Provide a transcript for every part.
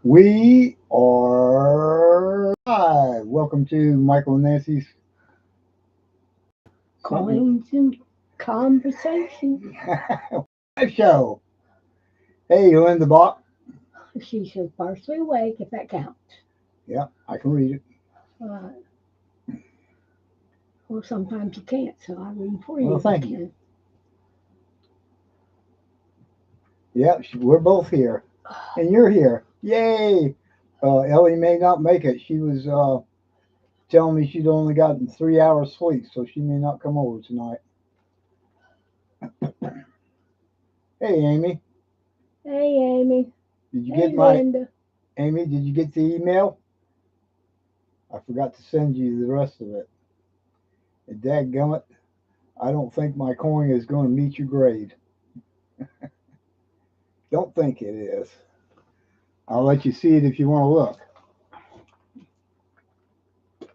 We are live. Welcome to Michael and Nancy's something Coins and conversation. live show. Hey, you in the box? She said partially awake, if that counts. Yeah, I can read it. Uh, well, sometimes you can't, so I read for you Well, if I thank you. can. Yeah, we're both here, and you're here. Yay! Ellie may not make it. She was telling me she'd only gotten 3 hours sleep, so she may not come over tonight. Hey, Amy, Hey, Amy. did you get Hey, my Linda. Amy? Did you get the email? I forgot to send you the rest of it. And dadgummit, I don't think my coin is going to meet your grade. Don't think it is. I'll let you see it if you want to look.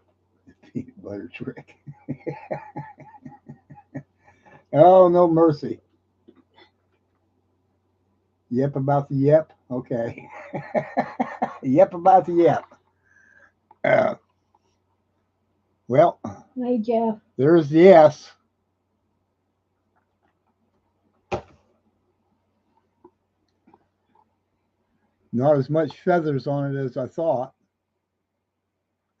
Peanut butter trick. Oh, no mercy. Yep about the yep. Okay. Yep about the yep. Uh, well, Hey, Jeff. there's the S. Not as much feathers on it as I thought,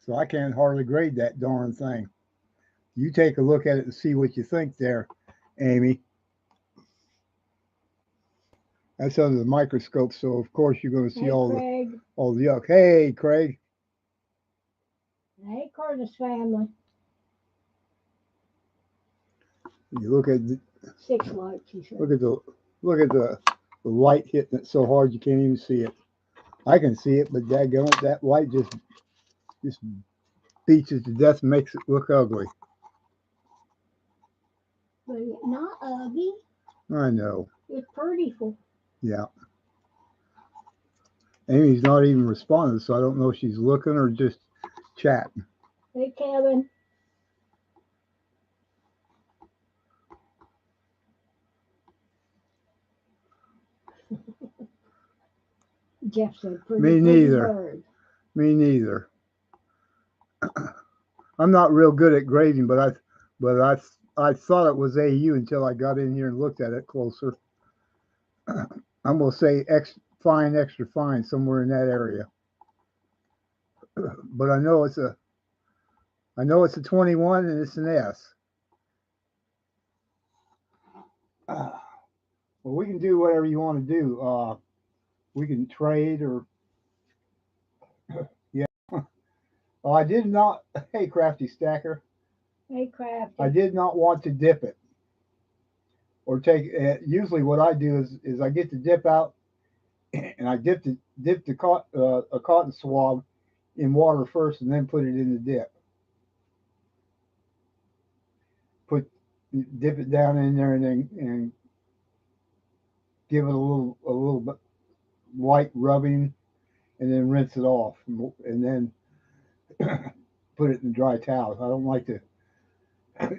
so I can't hardly grade that darn thing. You take a look at it and see what you think there, Amy. That's under the microscope, so of course you're going to see Hey, Craig. all the yuck. Hey, Craig, Hey, Curtis family. you look at the, 6 lights, he said. look at the look at the light hitting it so hard you can't even see it. I can see it, but dadgummit, that light just beats it to death and makes it look ugly. But it's not ugly. I know. It's prettiful. Yeah. Amy's not even responding, so I don't know if she's looking or just chatting. Hey, Kevin. Jeff said pretty, Me pretty neither. bird. Me neither. I'm not real good at grading, but I thought it was AU until I got in here and looked at it closer. I'm gonna say fine, extra fine, somewhere in that area. But I know it's a 21 and it's an S. Uh, well, we can do whatever you want to do. We can trade or yeah. Oh, I did not. Hey, crafty stacker. Hey, I Crafty. did not want to dip it or take. Usually, what I do is I get the dip out and I dip a cotton swab in water first and then put it in the dip. Put Dip it down in there and then give it a little bit light rubbing and then rinse it off and then put it in dry towels. I don't like to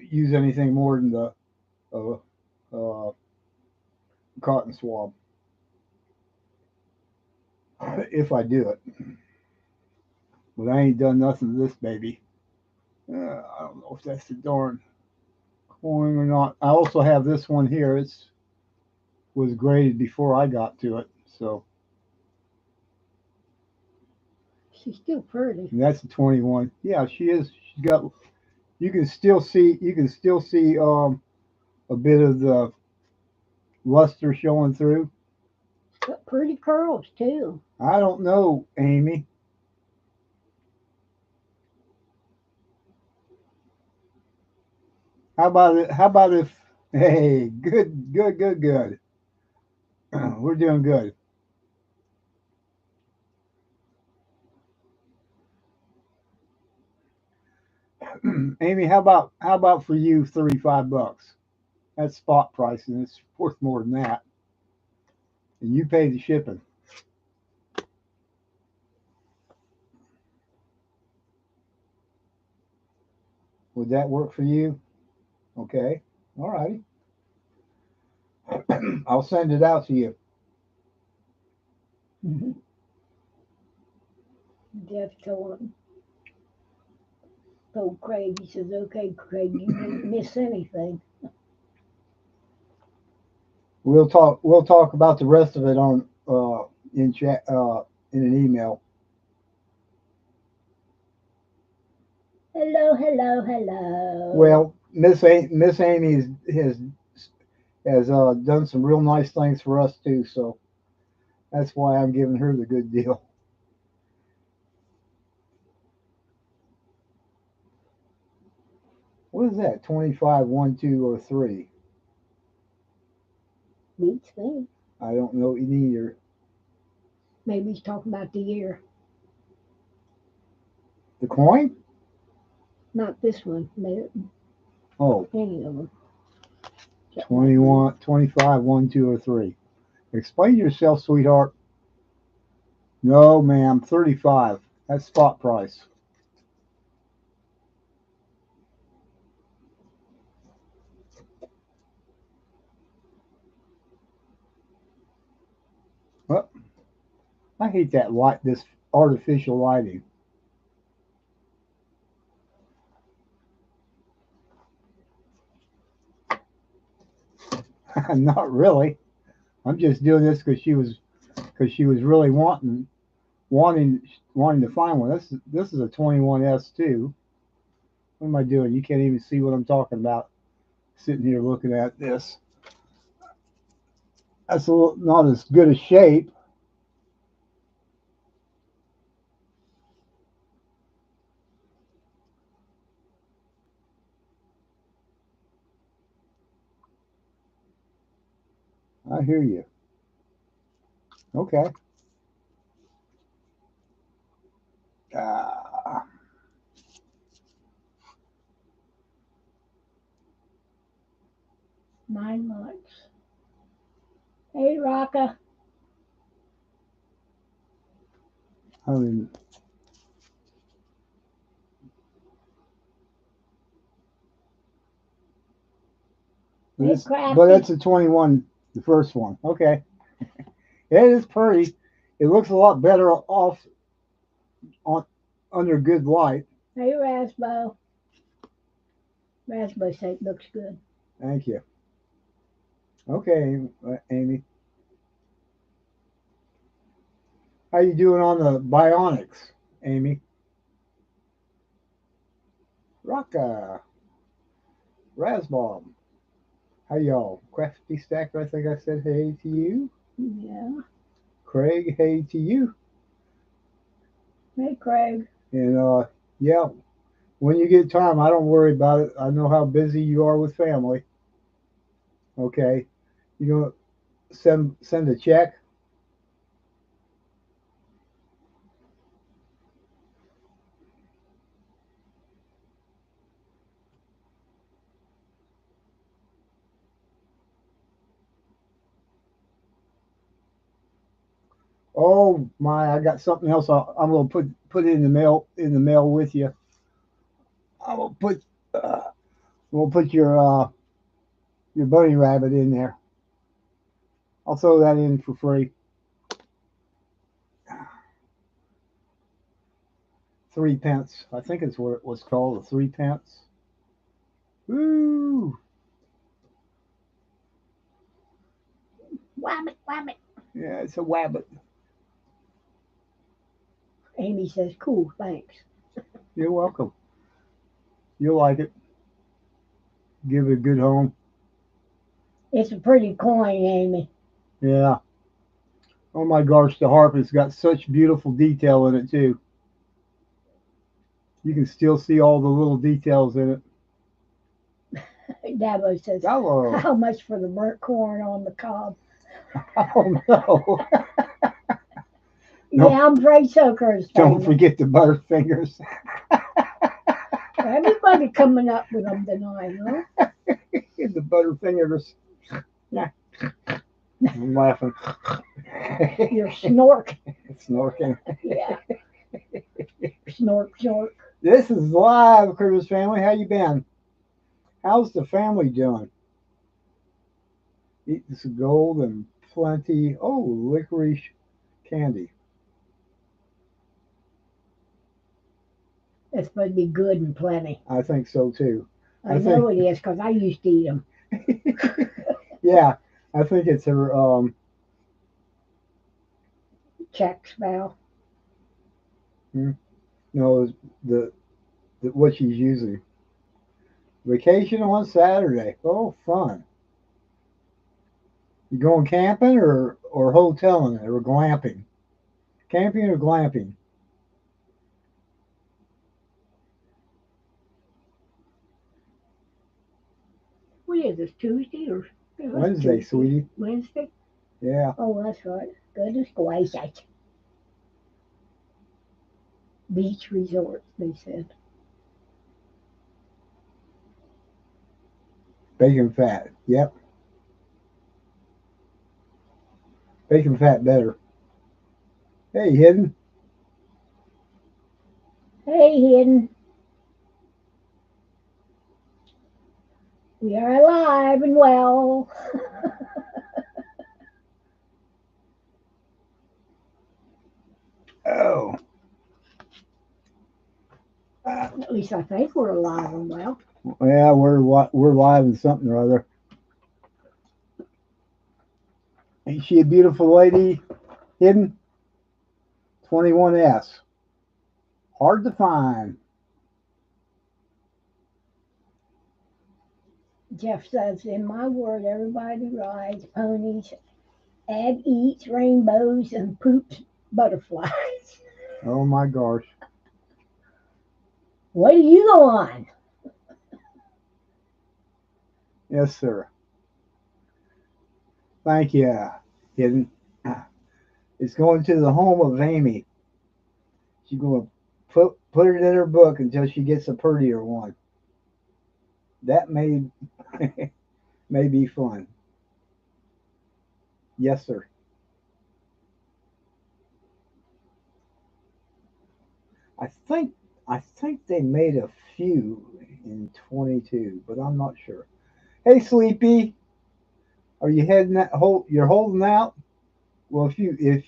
use anything more than the uh, uh, cotton swab if I do it. But I ain't done nothing to this baby. I don't know if that's the darn coin or not. I also have this one here. It's was graded before I got to it, so She's still pretty. and that's a 21. Yeah, she is. She's got. You can still see a bit of the luster showing through. She's got pretty curls, too. I don't know, Amy. How about it? How about if? Hey, good, good, good, good. We're doing good. Amy, how about for you $35? That's spot price, and it's worth more than that. And you pay the shipping. Would that work for you? Okay. All righty. I'll send it out to you. Mhm. Jeff told Craig, he says, okay, Craig, you didn't miss anything. We'll talk about the rest of it on in chat in an email. Hello, hello, hello. Well, Miss Amy has done some real nice things for us too, so that's why I'm giving her the good deal. What is that? 25, 1, 2, or 3? Beats me. I don't know either. Maybe he's talking about the year. The coin? Not this one, but Oh, any of them. 21, 25, 1, 2, or 3. Explain yourself, sweetheart. No, ma'am, 35. That's spot price. Well, I hate that light, this artificial lighting. Not really. I'm just doing this because she was really wanting to find one. This is a 21S too. What am I doing? You can't even see what I'm talking about. Sitting here looking at this. That's a little, not as good a shape. I hear you. Okay. Uh, 9 months. Hey, Rocka. I mean, Hey, but Crafty. it's a 21, the first one. Okay. It is pretty. It looks a lot better off on under good light. Hey, Rasbo. Rasbo said it looks good. Thank you. Okay, Amy. How you doing on the bionics, Amy? Rocka. Rasbomb. How y'all? Crafty Stacker, I think I said hey to you. Yeah. Craig, hey to you. Hey, Craig. And yeah, when you get time, I don't worry about it. I know how busy you are with family. Okay, you gonna send a check? Oh my, I got something else. I'm gonna put it in the mail with you. I will put we'll put your bunny rabbit in there. I'll throw that in for free. 3 pence. I think it's what it was called, a 3 pence. Woo! Wabbit, wabbit. Yeah, it's a wabbit. Amy says, cool, thanks. You're welcome. You'll like it. Give it a good home. It's a pretty coin, Amy. Yeah. Oh my gosh, the harp has got such beautiful detail in it too. You can still see all the little details in it. Dabo says, Hello. how much for the burnt corn on the cob? Oh no. Yeah, I'm afraid so, Curtis. Don't forget the butterfingers. Everybody coming up with them tonight, huh? The butterfingers. Yeah. I'm laughing. You're snork. Snorking. Yeah. Snork, snork. This is live, Critters family. How you been? How's the family doing? Eating some gold and plenty. Oh, licorice candy. It's supposed to be good and plenty. I think so too. I I know think, it is because I used to eat them. yeah, I think it's her. Check spell. No, the what she's using. Vacation on Saturday. Oh, fun. You going camping or hoteling or glamping? Camping or glamping? What is this, Tuesday or it was Wednesday, Tuesday? sweetie. Wednesday? Yeah. Oh, that's right. Goodness gracious. Beach resort, they said. Bacon fat. Yep. Bacon fat better. Hey, hidden. Hey, Hidden, we are alive and well. Oh. Uh, At least I think we're alive and well. yeah, we're live in something or other. Ain't she a beautiful lady? Hidden 21S. Hard to find. Jeff says, in my word, everybody rides ponies, Ed eats rainbows, and poops butterflies. Oh my gosh. What do you go on? Yes, sir. Thank you, hidden. It's going to the home of Amy. She's going to put it in her book until she gets a prettier one. That may be fun. Yes, sir. I think I think they made a few in 22, but I'm not sure. Hey, Sleepy, are you heading that? You're holding out. Well, if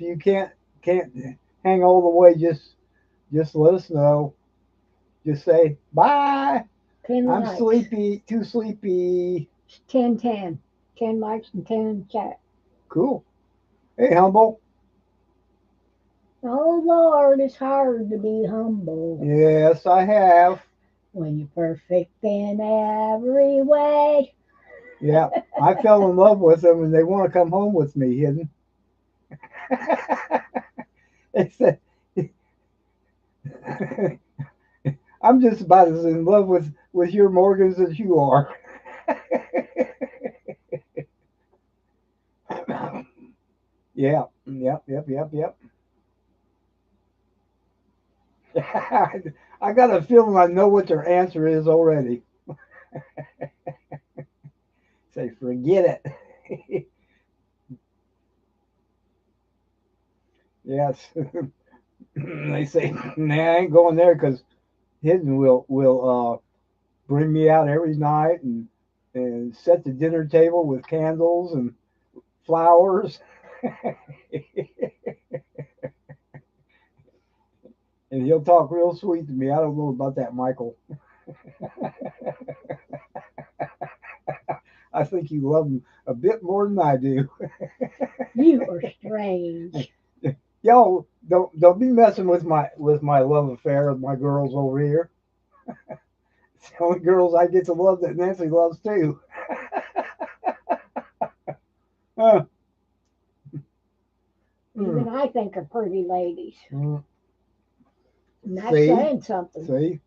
you can't hang all the way, just let us know. Just say bye. 10 I'm likes. sleepy. Too sleepy. 10, 10. 10 likes and 10 chat. Cool. Hey, humble. Oh, Lord, it's hard to be humble Yes, I have. when you're perfect in every way. Yeah, I fell in love with them, and they want to come home with me. Hidden. They said, I'm just about as in love with your Morgans as you are. Yeah. Yep. I got a feeling I know what their answer is already. Say, forget it. Yes. They say, nah, I ain't going there because Hidden will bring me out every night and set the dinner table with candles and flowers. And he'll talk real sweet to me. I don't know about that, Michael. I think you love him a bit more than I do. You are strange. Y'all don't be messing with my love affair with my girls over here. It's the only girls I get to love that Nancy loves too. Uh, Even mm, I think are pretty ladies. mm. And that's See, saying something. see.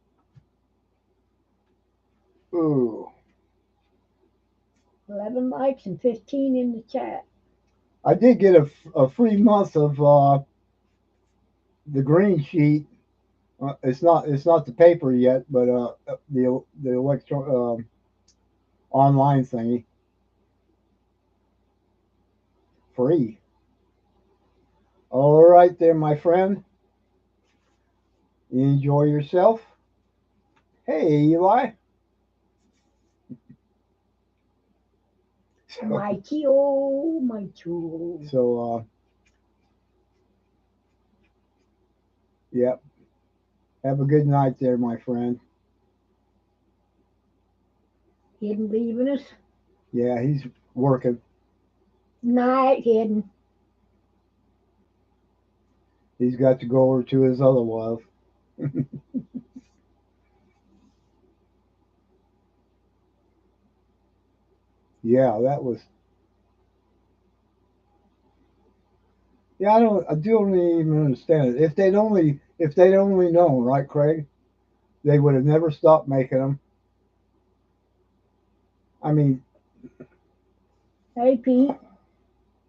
Ooh, 11 likes and 15 in the chat. I did get a free month of the green sheet. It's not the paper yet, but the electron online thingy free. All right, there, my friend. You enjoy yourself. Hey, Eli. So, Mighty, oh, mighty. Oh. so yep. Have a good night there, my friend. Hidden leaving us. Yeah, he's working. Night, Hidden. He's got to go over to his other love. Yeah, that was. Yeah, I don't even understand it. If they'd only known, right, Craig? They would have never stopped making them. I mean, Hey, Pete.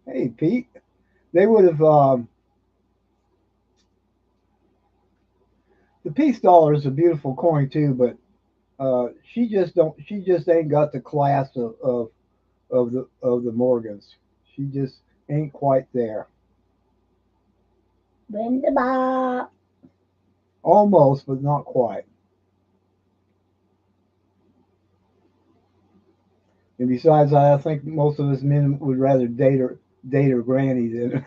hey, Pete, they would have. The peace dollar is a beautiful coin too, but she just don't. She just ain't got the class of the Morgans. She just ain't quite there. Brenda Bob. Almost, but not quite. And besides, I think most of us men would rather date her granny than.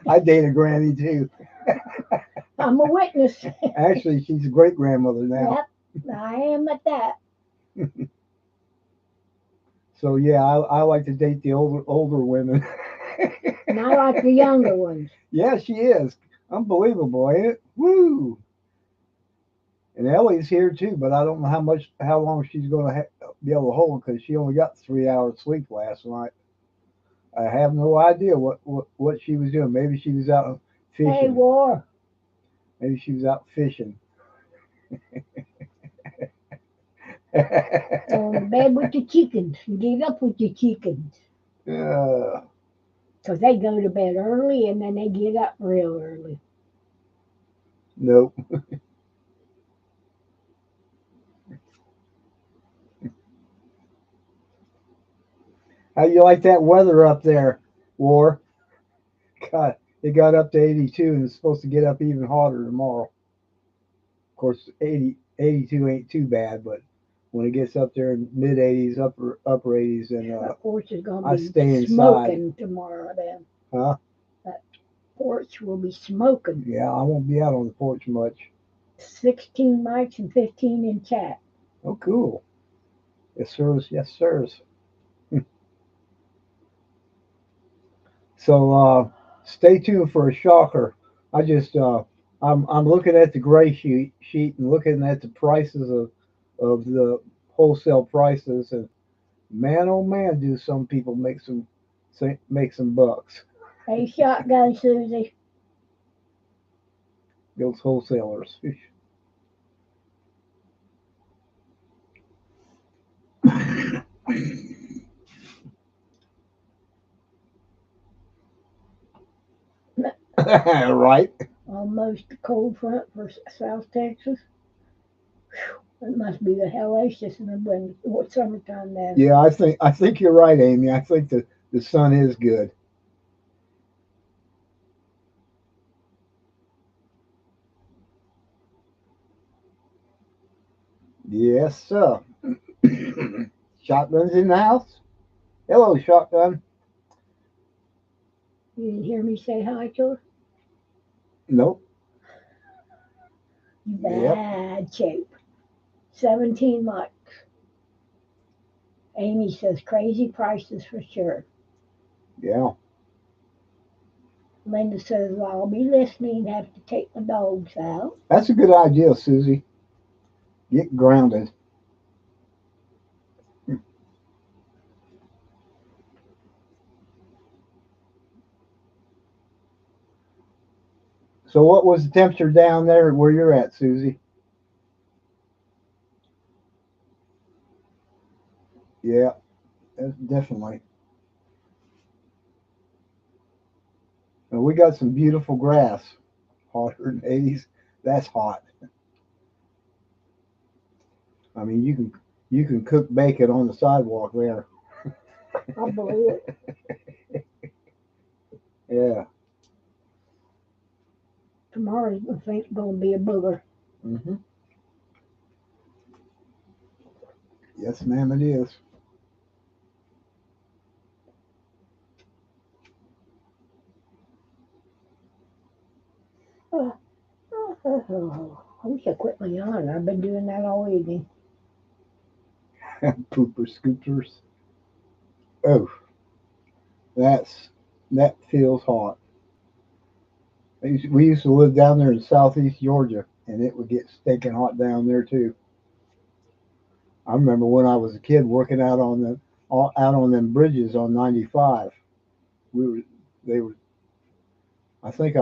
I date a granny too. I'm a witness. Actually, she's a great grandmother now. Yep, I am at that. So yeah, I like to date the older women. And I like the younger ones. Yeah, she is unbelievable, ain't it? Woo! And Ellie's here too, but I don't know how long she's going to be able to hold because she only got 3 hours sleep last night. I have no idea what she was doing. Maybe she was out Hey, fishing. War. Maybe she was out fishing. Going to bed with the chickens. Get up with the chickens. uh, Because they go to bed early and then they get up real early. nope. How you like that weather up there, War? God, it got up to 82 and it's supposed to get up even hotter tomorrow. Of course, 82 ain't too bad, but when it gets up there in mid 80s, upper 80s, and That porch is going I to stay be inside. smoking tomorrow then. Huh? That porch will be smoking. Yeah, I won't be out on the porch much. 16 mics and 15 in chat. Oh, cool. Yes, sirs. Yes, sirs. So stay tuned for a shocker. I just I'm looking at the gray sheet and looking at the prices of the wholesale prices, and man, oh man, do some people make some bucks. Hey, shotgun Susie. Those wholesalers. Right? Almost a cold front for South Texas. It must be the hellacious in the summertime then. Yeah, I think you're right, Amy. I think the sun is good. Yes, sir. Shotgun's in the house. Hello, shotgun. You didn't hear me say hi to her? Nope. Yep. Bad shape. 17 mics. Amy says crazy prices for sure. Yeah. Linda says, well, I'll be listening. Have to take my dogs out. That's a good idea, Susie. Get grounded. So, what was the temperature down there where you're at, Susie? Yeah, that's definitely. And we got some beautiful grass. Hotter than 80s. That's hot. I mean, you can cook bacon on the sidewalk there. I believe it. Yeah. Tomorrow's I think going to be a booger. Hmm. Yes, ma'am, it is. Oh, I wish I quit my yawn. I've been doing that all evening. Pooper scoopers. Oh, that's that feels hot. We used to live down there in southeast Georgia, and it would get stinking hot down there too. I remember when I was a kid working out on them bridges on 95. We were they were. I think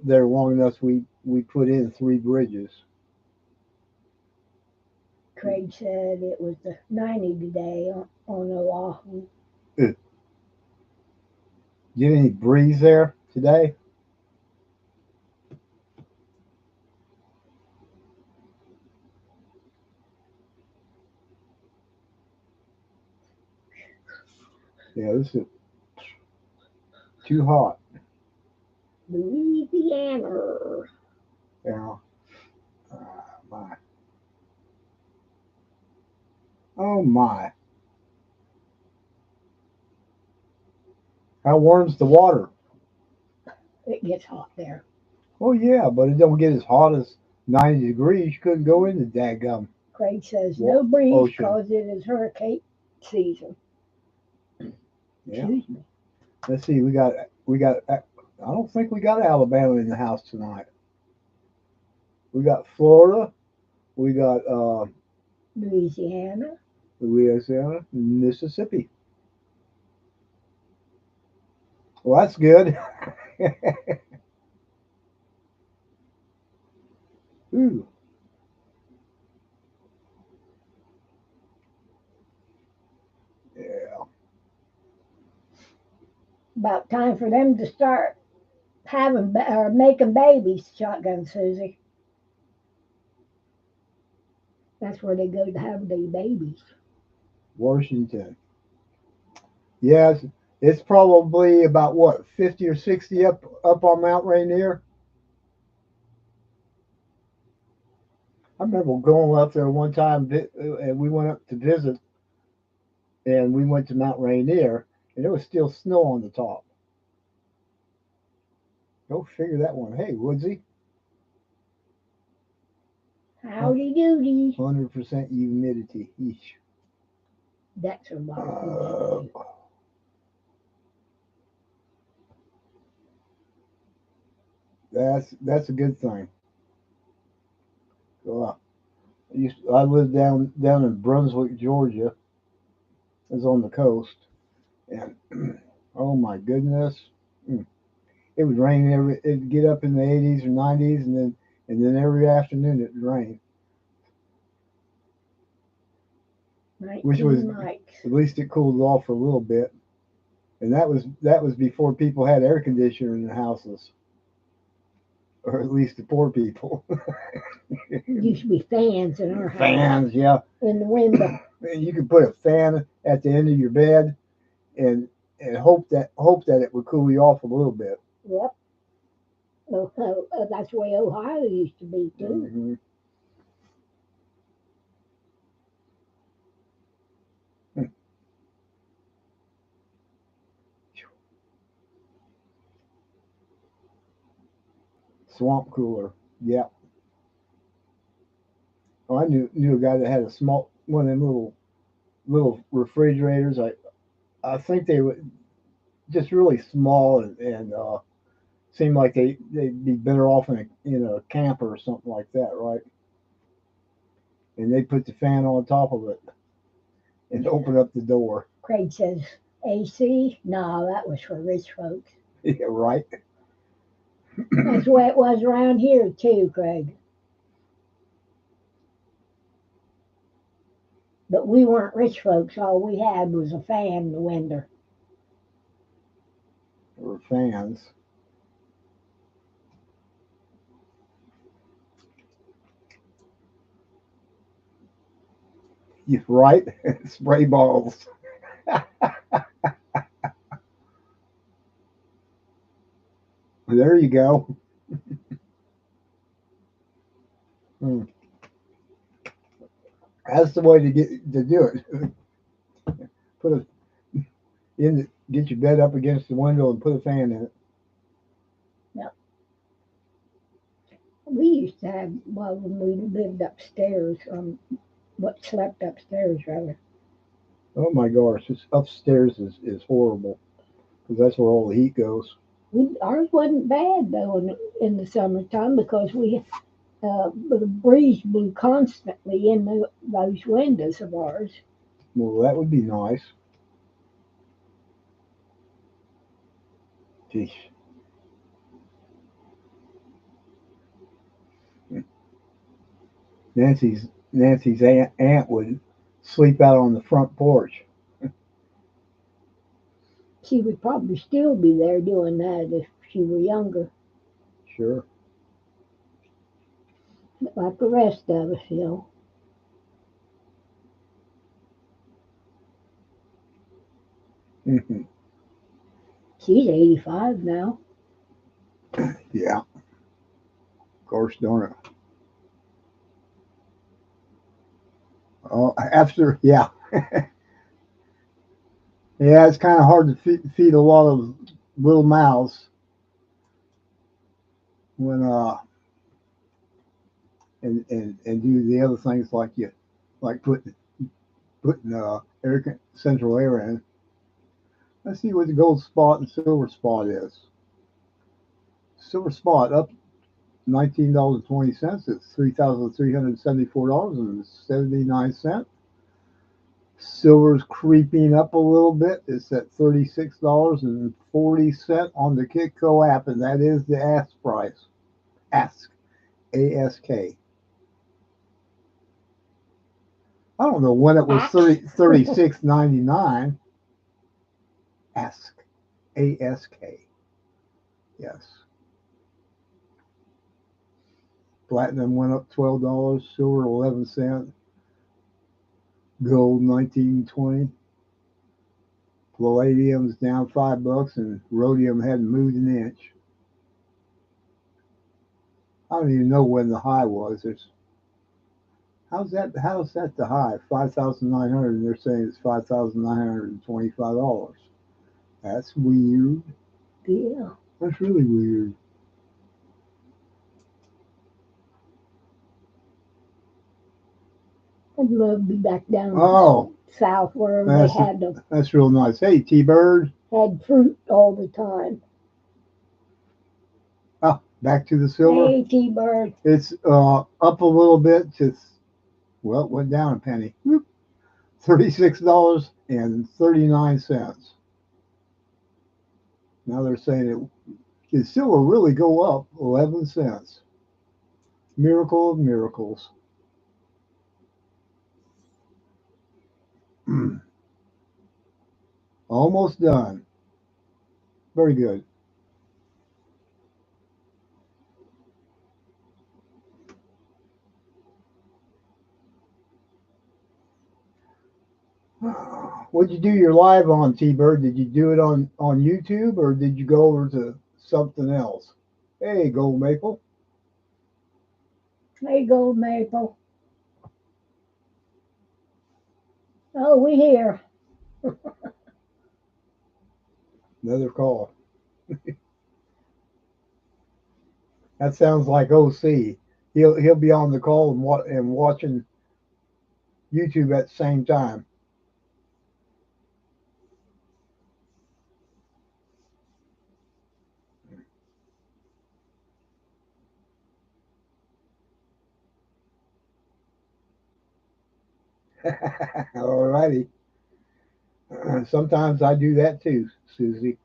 there long enough. We put in 3 bridges. Craig said it was the 90 today on Oahu. Get any breeze there today? Yeah, this is too hot. Louisiana. Yeah. My. Oh my. How warm's the water? It gets hot there. Oh yeah, but it don't get as hot as 90 degrees. You couldn't go in the daggum Craig says no breeze ocean. because it is hurricane season. Yeah. Excuse me. Let's see. We got. I don't think we got Alabama in the house tonight. We got Florida. We got Louisiana. Louisiana, Mississippi. Well, that's good. Ooh, yeah. About time for them to start or making babies. Shotgun Susie. That's where they go to have the babies. Washington. Yes, it's probably about what 50 or 60 up on Mount Rainier. I remember going up there one time, and we went up to visit, and we went to Mount Rainier, and there was still snow on the top. Go figure that one. Hey, Woodsy, Howdy doody. 100% humidity. Eesh. That's a lot of Uh, humidity. that's a good thing. Uh, I lived down in Brunswick, Georgia. It's on the coast, and oh my goodness, mm, it would rain it'd get up in the 80s or 90s, and then every afternoon it'd rain, which was 19 mics. at least it cooled off for a little bit, and that was before people had air conditioner in their houses, or at least the poor people. Used to be fans in our house Fans, yeah, in the window. and you could put a fan at the end of your bed, and hope that it would cool you off a little bit. Yep. That's the way Ohio used to be too. Hmm. Swamp cooler, yeah. Oh, I knew a guy that had a small one of them little refrigerators. I think they were just really small, and seemed like they'd be better off in a camper or something like that, right? And they put the fan on top of it and open up the door. Craig says AC. No, that was for rich folks. Yeah, right. That's the way it was around here too, Craig. But we weren't rich folks. All we had was a fan in the window. Or fans. Yeah, right. Spray balls. There you go. Hmm. That's the way to do it. Put a get your bed up against the window and put a fan in it. Yep. We used to have, well, when we lived upstairs, what slept upstairs rather. Oh my gosh, this upstairs is horrible because that's where all the heat goes. Ours wasn't bad though in the summertime because the breeze blew constantly in those windows of ours. Well, that would be nice. Geez. Nancy's aunt would sleep out on the front porch. She would probably still be there doing that if she were younger, Sure. like the rest of us. Hmm. She's 85 now. Yeah. Of course, don't it? Oh, after yeah, yeah. It's kind of hard to feed a lot of little mouths when and do the other things like you like putting central air in. Let's see what the gold spot and silver spot is. Silver spot up $19.20. It's $3,374.79. Silver's creeping up a little bit. It's at $36.40 on the Kitco app, and that is the ask price. Ask, ASK. I don't know when it was Axe. 36.99. Ask, ASK. Yes. Platinum went up $12, silver 11 cents, gold 19.20. Palladium's down $5, and rhodium hadn't moved an inch. I don't even know when the high was. How's that? How's that the high? 5,900, and they're saying it's $5,925. That's weird. Yeah. That's really weird. I'd love to be back down Oh, south where they that's that's real nice. Hey, T-Bird. had fruit all the time. Oh, back to the silver. Hey, T-Bird. It's up a little bit to, well, it went down a penny. Whoop. $36.39. Now they're saying it silver really go up 11 cents. Miracle of miracles. Almost done. Very good. What'd you do your live on, T-Bird? Did you do it on YouTube or did you go over to something else? Hey, Gold Maple. Hey, Gold Maple. Oh, we here. Another call. That sounds like OC. He'll be on the call and watching YouTube at the same time. All righty. Sometimes I do that too, Susie.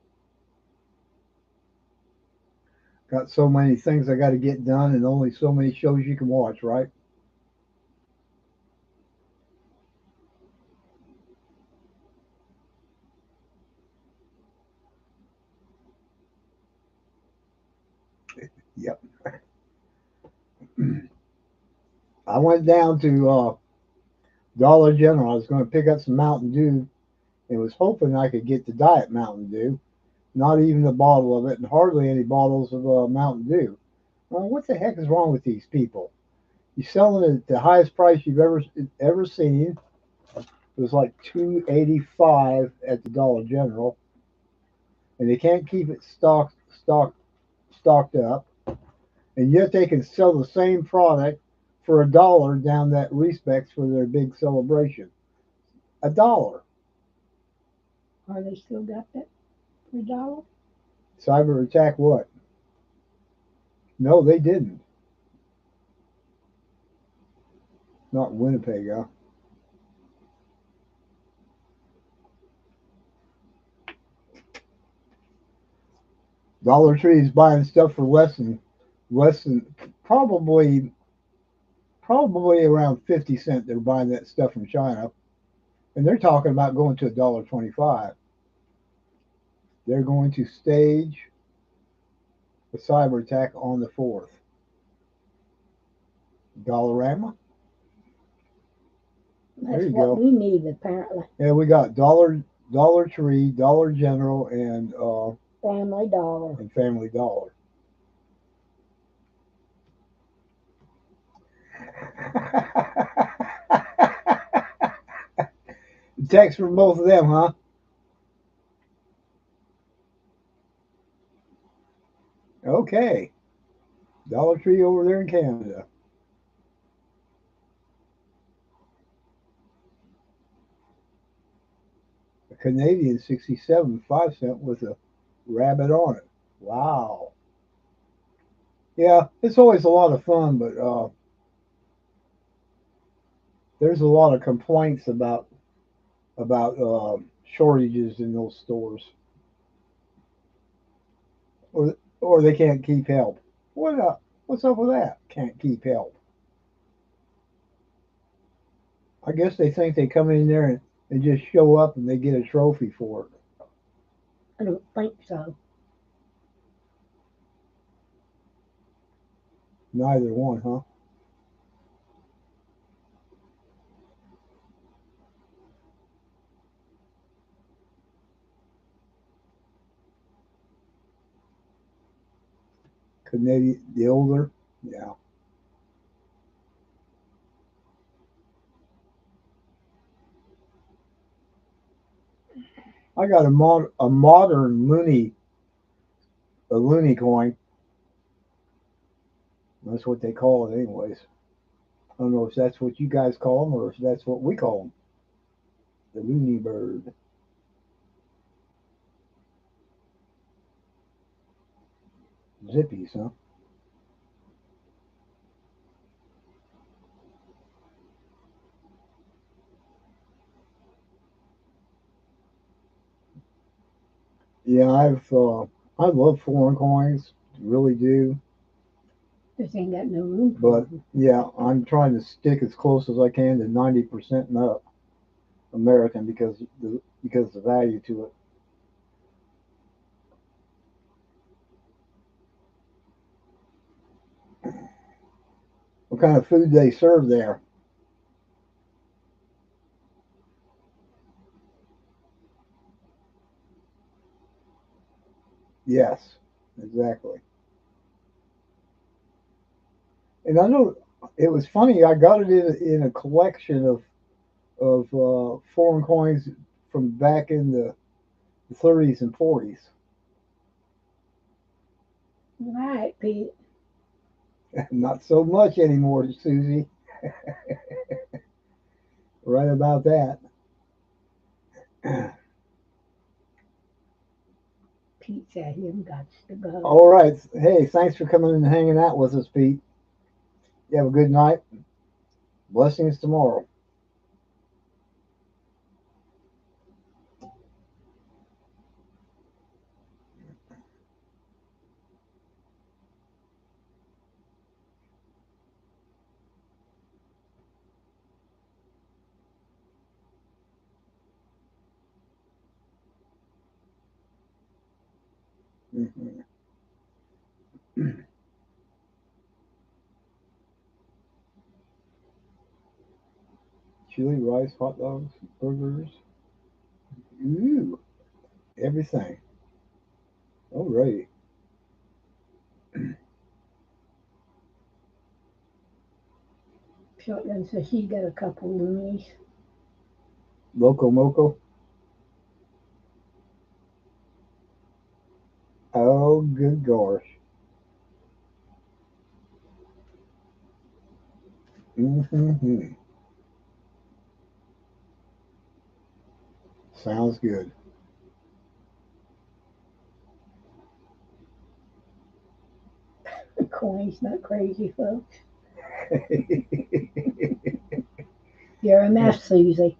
Got so many things I got to get done and only so many shows you can watch, right? Yep. I went down to Dollar General. I was going to pick up some Mountain Dew and was hoping I could get the Diet Mountain Dew. Not even a bottle of it, and hardly any bottles of Mountain Dew. Well, what the heck is wrong with these people? You're selling it at the highest price you've ever seen. It was like $2.85 at the Dollar General, and they can't keep it stocked up. and yet they can sell the same product for $1 down that Respects for their big celebration. $1. Are they still got that for $1? Cyber attack what? No, they didn't. Not Winnipeg, huh? Dollar Tree is buying stuff for less than probably probably around 50 cents. They're buying that stuff from China, and they're talking about going to $1.25. They're going to stage a cyber attack on the 4th. Dollarama. There That's you what go. we need, apparently. Yeah, we got Dollar Tree, Dollar General, Family Dollar. and Family Dollar. Text from both of them, huh? Okay. Dollar Tree over there in Canada. A Canadian 67 5 cent with a rabbit on it. Wow. Yeah, it's always a lot of fun, but there's a lot of complaints about shortages in those stores, or they can't keep help. What up? What's up with that? Can't keep help. I guess they think they come in there and just show up and they get a trophy for it. I don't think so. Neither one, huh? Canadian, the older, yeah. I got a modern loony coin. That's what they call it, anyways. I don't know if that's what you guys call them or if that's what we call them. The loony bird. Zippies, huh? Yeah, I love foreign coins, really do. Just ain't got no room for But them. yeah, I'm trying to stick as close as I can to 90% and up American because the value to it. What kind of food they serve there? Yes, exactly. And I know it was funny. I got it in a collection of foreign coins from back in the 30s and 40s. Right, Pete. Not so much anymore, Susie. Right about that. Pete said him got to go. All right. Hey, thanks for coming and hanging out with us, Pete. You have a good night. Blessings tomorrow. Mhm. Chili, rice, hot dogs, burgers. Ooh, everything. All right. Shotgun says she got a couple loonies. Loco Moco. Oh, good gosh. Mm-hmm. Sounds good. Coin's not crazy, folks. You're a mess, Susie.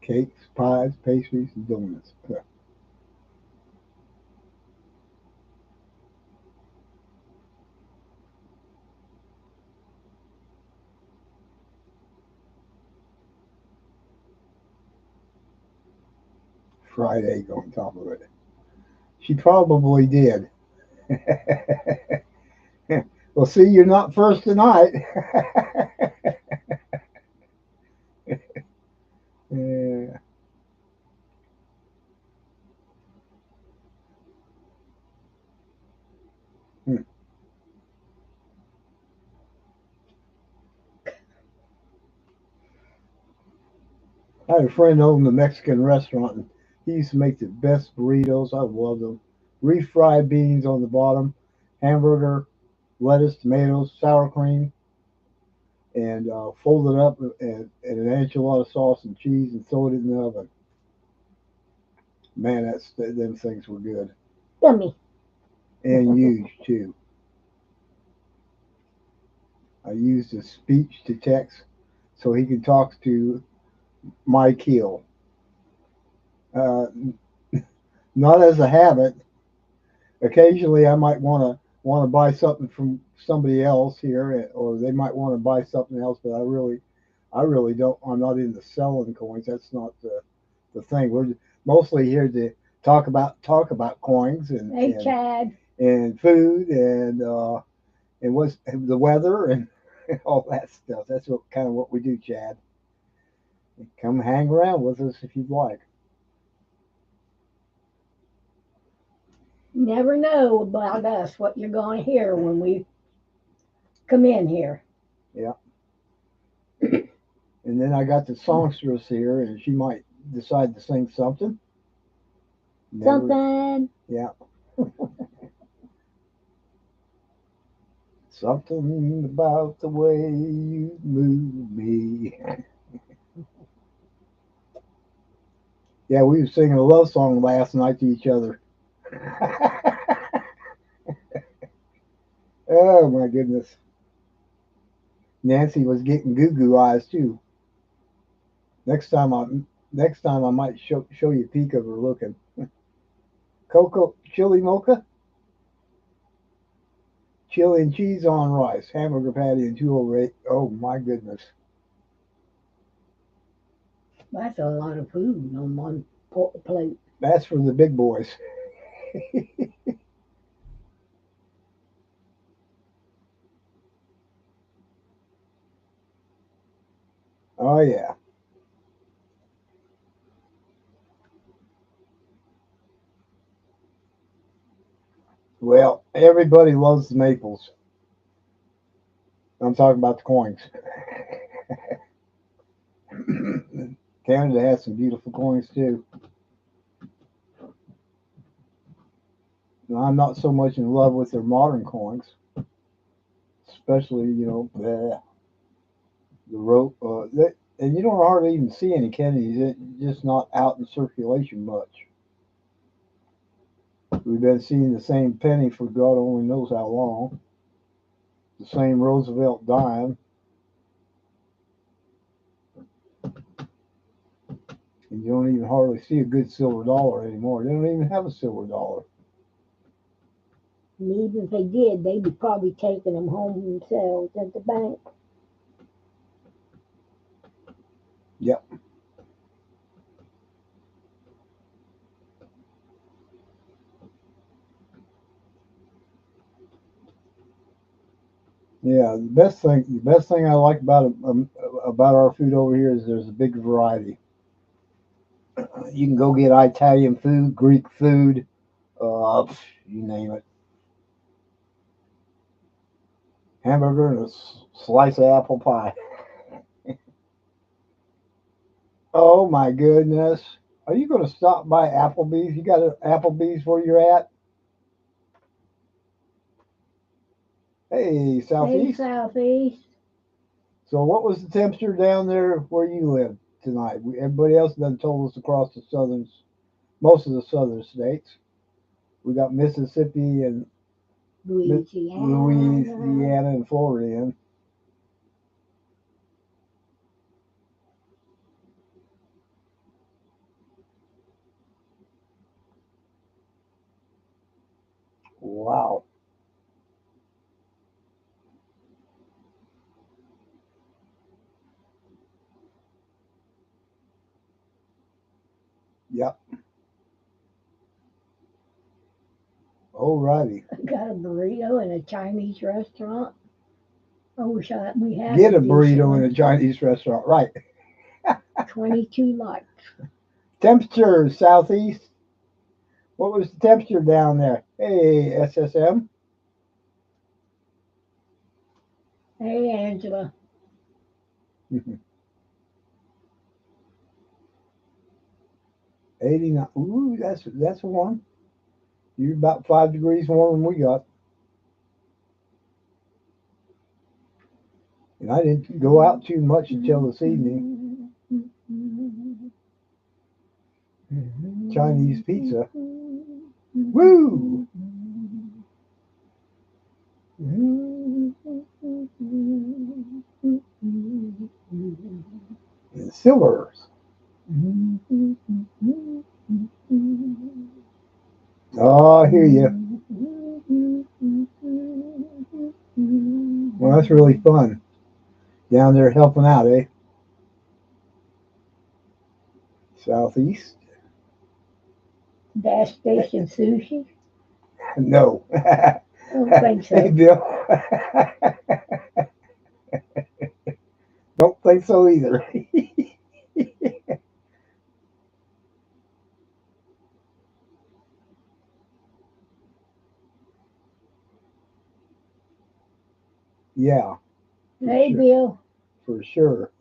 Cakes, pies, pastries, and donuts. Fried egg on top of it. She probably did. Well, see, you're not first tonight. Yeah. Hmm. I had a friend owned a Mexican restaurant, and he used to make the best burritos. I love them. Refried beans on the bottom, hamburger, lettuce, tomatoes, sour cream, and fold it up and an enchilada sauce and cheese and throw it in the oven. Man, them things were good Yummy. and huge too. I used a speech to text so he could talk to Mike Hill. Uh, Not as a habit. Occasionally, I might want to buy something from somebody else here, or they might want to buy something else. But I really don't. I'm not into selling coins. That's not the thing. We're mostly here to talk about coins Hey, Chad. and food and what's the weather and all that stuff. That's what kind of what we do, Chad. Come hang around with us if you'd like. Never know about us what you're going to hear when we come in here. Yeah. And then I got the songstress here, and she might decide to sing something. Never. Something. Yeah. Something about the way you move me. Yeah, we were singing a love song last night to each other. Oh my goodness. Nancy was getting goo goo eyes too. Next time I next time I might show you a peek of her looking. Cocoa chili mocha, chili and cheese on rice, hamburger patty and 208. Oh my goodness. That's a lot of food on one plate. That's for the big boys. Oh yeah. Well, everybody loves the maples. I'm talking about the coins. Canada has some beautiful coins too. Now, I'm not so much in love with their modern coins, especially the rope. And you don't hardly even see any Kennedys. It's just not out in circulation much. We've been seeing the same penny for God only knows how long. The same Roosevelt dime, and you don't even hardly see a good silver dollar anymore. They don't even have a silver dollar. And even if they did, they'd be probably taking them home themselves at the bank. Yep. Yeah, the best thing I like about our food over here is there's a big variety. You can go get Italian food, Greek food, uh, you name it. Hamburger and a slice of apple pie. Oh my goodness! Are you going to stop by Applebee's? You got an Applebee's where you're at? Hey, Hey, Southeast. Southeast. So, what was the temperature down there where you live tonight? Everybody else done told us across the most of the southern states. We got Mississippi and Louisiana. Louisiana and Florida in. Wow. Yep. Alrighty. I got a burrito in a Chinese restaurant. I wish we had Get a decent burrito one. in a Chinese restaurant. Right. 22 likes. Temperature, Southeast. What was the temperature down there? Hey, SSM. Hey, Angela. 89. Ooh, that's warm. You're about 5 degrees warmer than we got. And I didn't go out too much until this evening. Chinese pizza. Woo! And silvers. Oh, I hear you. Well, that's really fun. Down there helping out, eh? Southeast? Gas station sushi? No. I don't think Hey, so. Bill. Don't think so either. Yeah, Hey, sure. Bill. For sure.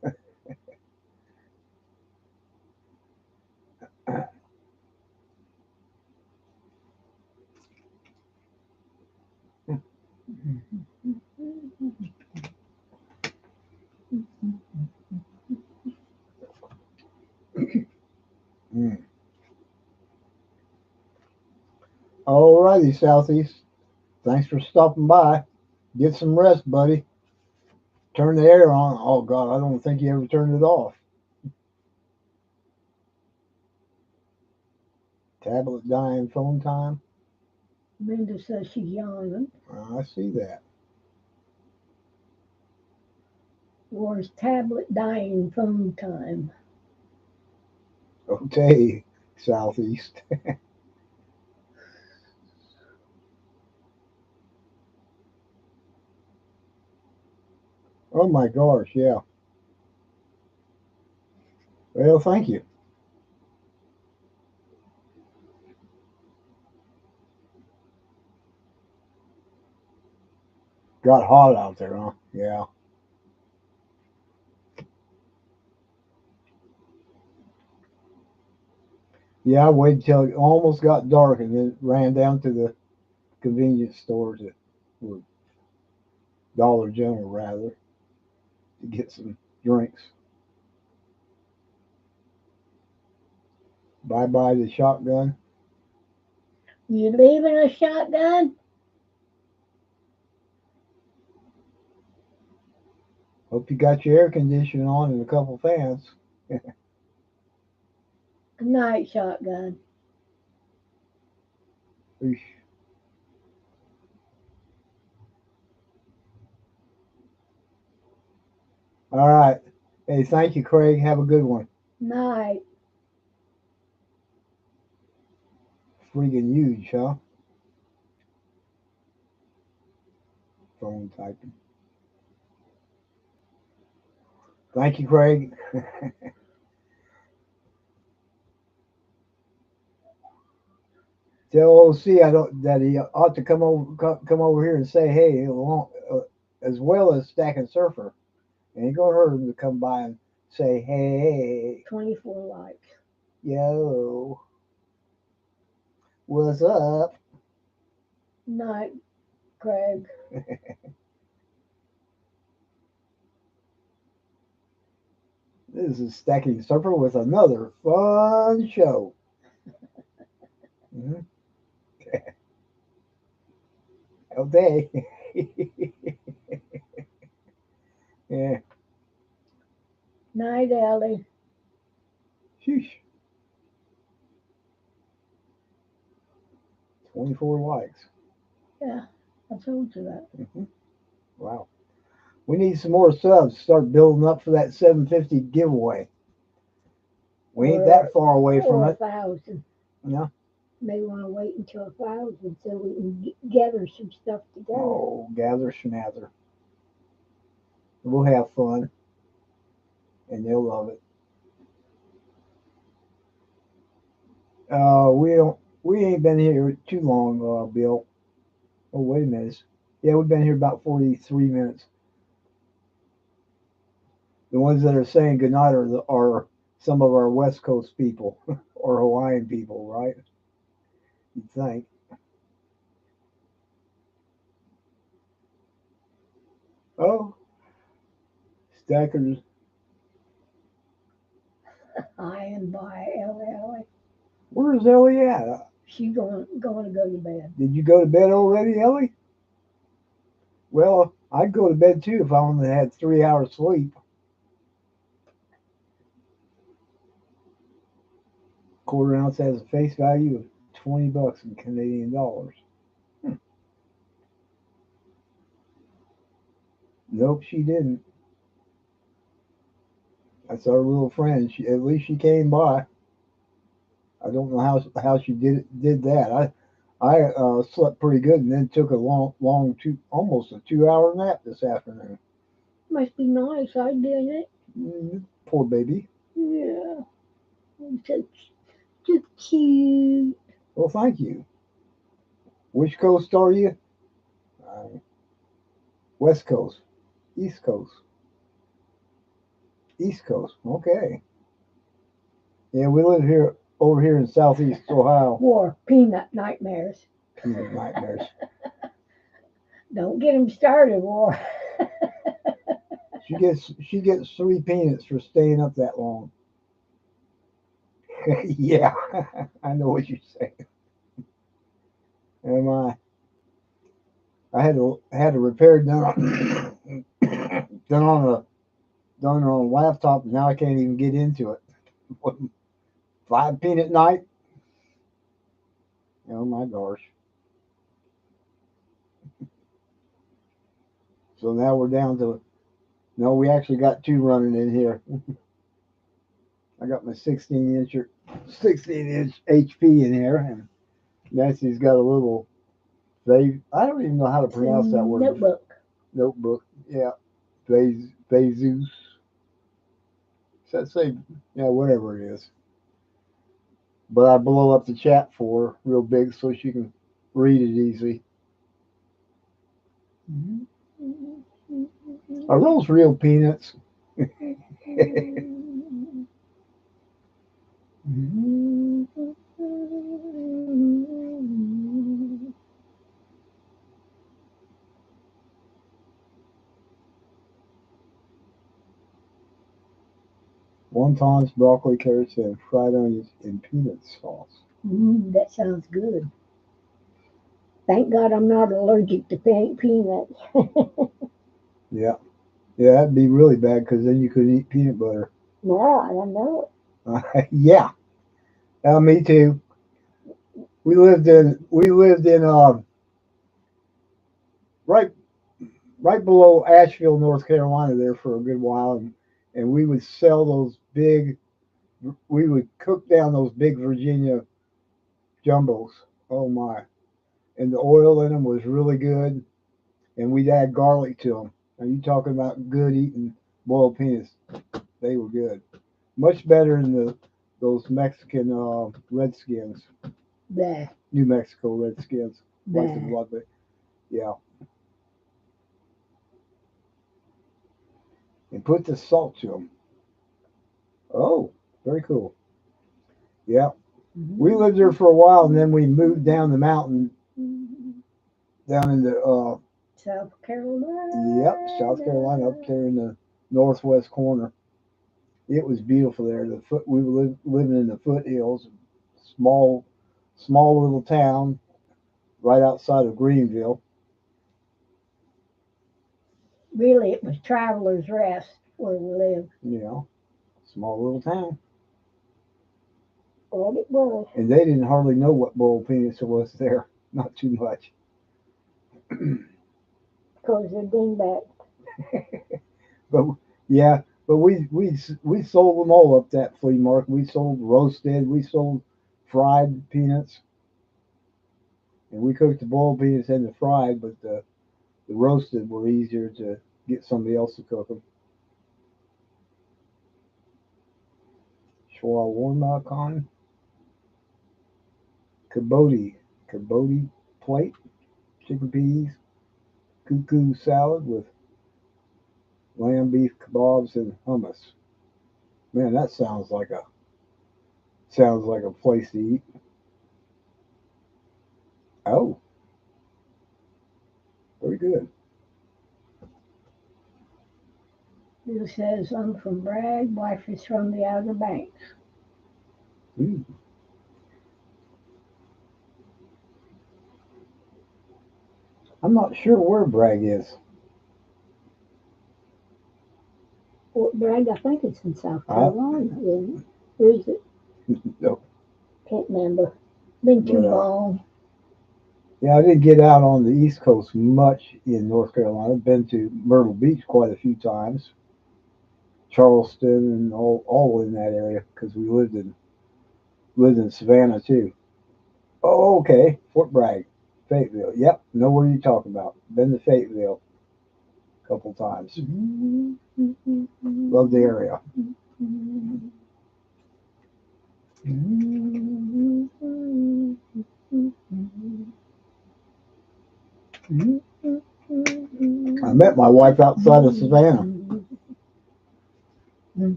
Mm. Alrighty, Southeast. Thanks for stopping by. Get some rest, buddy. Turn the air on. Oh, God, I don't think you ever turned it off. Tablet dying phone time. Linda says she's yawning. I see that. Or is tablet dying phone time? Okay, Southeast. Oh, my gosh, yeah. Well, thank you. Got hot out there, huh? Yeah. Yeah, I waited till it almost got dark and then ran down to the convenience stores at or Dollar General rather to get some drinks. Bye bye the shotgun. You leaving a shotgun? Hope you got your air conditioning on and a couple fans. Good night, shotgun. Eesh. All right. Hey, thank you, Craig. Have a good one. Night. Freaking huge, huh? Phone typing. Thank you, Craig. Tell OC I don't that he ought to come over here and say hey as well as Stacking Surfer. Ain't gonna hurt him to come by and say hey. 24 likes. Yo, what's up? Night, Craig. This is Stacking Surfer with another fun show. Mhm. Okay. Yeah. Night, Ellie. Sheesh. 24 likes. Yeah, I told you that. Wow. We need some more subs to start building up for that 750 giveaway. We ain't that far away from Or it. 1,000. Yeah. May want to wait until 1,000 so we can gather some stuff together. Oh, gather schnather. We'll have fun, and they'll love it. We don't. We ain't been here too long, Bill. Oh, wait a minute. Yeah, we've been here about 43 minutes. The ones that are saying goodnight are some of our West Coast people or Hawaiian people, right? You'd think. Oh, Stackers. I and by Ellie. Where's Ellie at? She going to go to bed. Did you go to bed already, Ellie? Well, I'd go to bed too if I only had 3 hours sleep. Quarter ounce has a face value of $20 in Canadian dollars. Nope, she didn't. That's our little friend. At least she came by. I don't know how she did that. I slept pretty good and then took a long almost a 2 hour nap this afternoon. Must be nice. I did it. Poor baby. Yeah. So, so cute. Well, thank you. Which coast are you? Uh, West Coast, East Coast, East Coast. Okay. Yeah, we live here over here in Southeast Ohio. War, peanut nightmares. Peanut nightmares. Don't get him started, War. She gets 3 peanuts for staying up that long. Yeah, I know what you're saying. Am I had a repair done on done on a laptop, and now I can't even get into it. 5 peanut night. Oh my gosh. So now we're down to no. We actually got two running in here. I got my 16-inch HP in here, and Nancy's got a little. I don't even know how to pronounce that word. Notebook. Notebook. Yeah. Vazus. Does that say? Yeah, whatever it is. But I blow up the chat for her real big so she can read it easy. Are those real peanuts? Wontons, broccoli, carrots, and fried onions in peanut sauce. That sounds good. Thank God I'm not allergic to peanuts. Yeah. Yeah, that'd be really bad because then you could eat peanut butter. Yeah, I know Yeah. Me too. We lived in right right below Asheville, North Carolina, there for a good while, and we would sell those big. We would cook down those big Virginia jumbos. Oh my! And the oil in them was really good, and we'd add garlic to them. Are you talking about good eating boiled peanuts? They were good, much better than those Mexican Redskins, it. New Mexico Redskins, like the Bleh. blood. Yeah, and put the salt to them. Oh, very cool. Yeah. We lived there for a while, and then we moved down the mountain, down in the South Carolina. yep, South Carolina, up there in the northwest corner. It was beautiful there. We were living in the foothills, small, small little town right outside of Greenville. Really, it was Travelers Rest where we lived. You know, small little town, What it was. and they didn't hardly know what boiled peanuts was there. Not too much. Because they're dingbat. But yeah, but we sold them all up that flea market. We sold roasted, we sold fried peanuts, and we cooked the boiled peanuts and the fried, but the roasted were easier to get somebody else to cook them. Schwa Warnock Kabodi plate, chicken peas, cuckoo salad with lamb beef kebabs and hummus. Man, that sounds like a place to eat. Oh, very good. Bill says, I'm from Bragg, wife is from the Outer Banks. Mm. I'm not sure where Bragg is. Fort Bragg, I think it's in South Uh, Carolina, isn't it? Or is it? no, Can't remember. Been too but long. yeah, I didn't get out on the East Coast much in North Carolina. I've been to Myrtle Beach quite a few times, Charleston, and all in that area because we lived in Savannah too. Oh, okay, Fort Bragg, Fayetteville. Yep, know where you're talking about. Been to Fayetteville a couple times. Love the area. I met my wife outside of Savannah.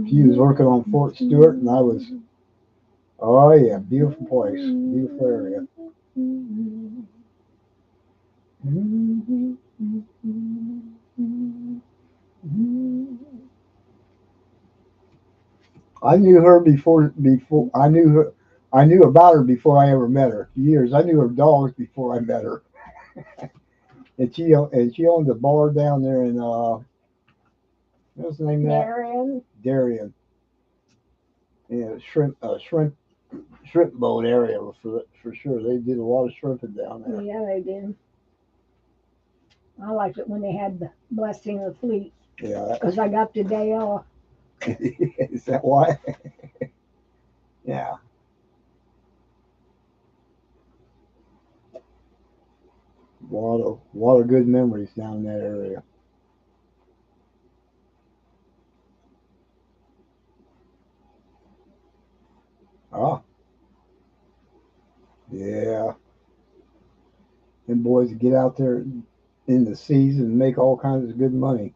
She was working on Fort Stewart, and I was. Oh yeah, beautiful place, beautiful area. I knew her before I knew her. I knew about her before I ever met her. For years, I knew her dogs before I met her, and she owned a bar down there in what's the name of that? Marion. Darien. Yeah, shrimp boat area for sure. They did a lot of shrimping down there. Yeah, they did. I liked it when they had the blessing of the fleet Yeah, because I got the day off. is that why? Yeah. A lot of good memories down in that area. Ah, yeah. And boys get out there in the season and make all kinds of good money,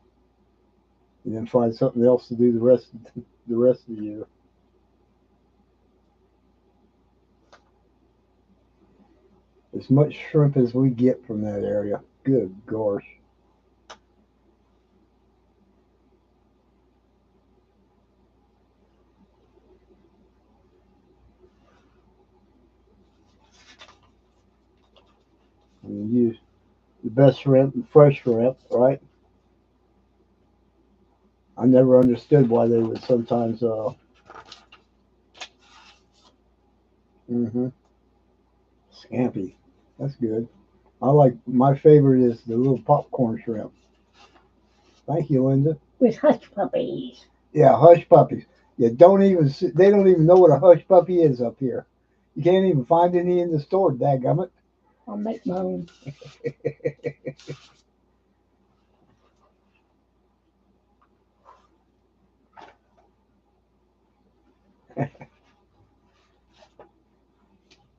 and then find something else to do the rest of the year. As much shrimp as we get from that area. Good gosh. I mean, you the best shrimp, fresh shrimp, right? I never understood why they would sometimes. Hmm Scampi. That's good. I like my favorite is the little popcorn shrimp. Thank you, Linda. With hush puppies. Yeah, hush puppies. They don't even know what a hush puppy is up here. You can't even find any in the store, dadgummit. I'll make my own.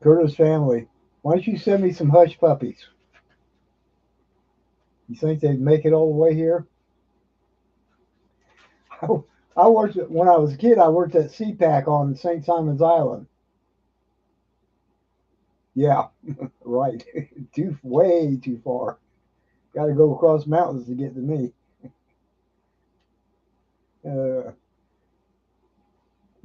Curtis family, why don't you send me some hush puppies? You think they'd make it all the way here? I worked when I was a kid. I worked at CPAC on St. Simon's Island. Yeah, right. Way too far. Got to go across mountains to get to me. Uh,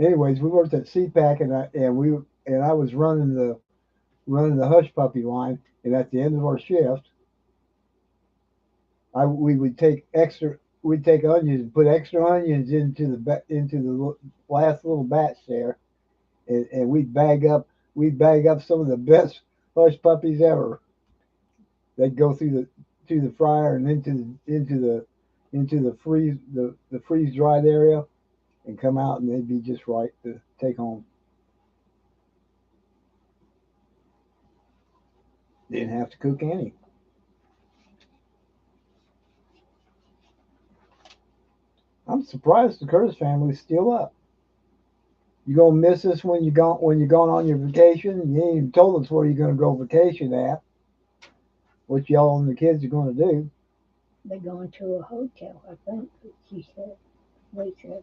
Anyways, we worked at CPAC, and I was running the hush puppy line. And at the end of our shift, we would take extra. We'd take onions and put extra onions into the last little batch there, and we'd bag up some of the best hush puppies ever. They'd go through the fryer and into the freeze dried area and come out, and they'd be just right to take home. Didn't have to cook any. I'm surprised the Curtis family's still up. You gonna miss us when you're going on your vacation? You ain't even told us where you're gonna go vacation at. What y'all and the kids are gonna do? They're going to a hotel, I think, she said. They said.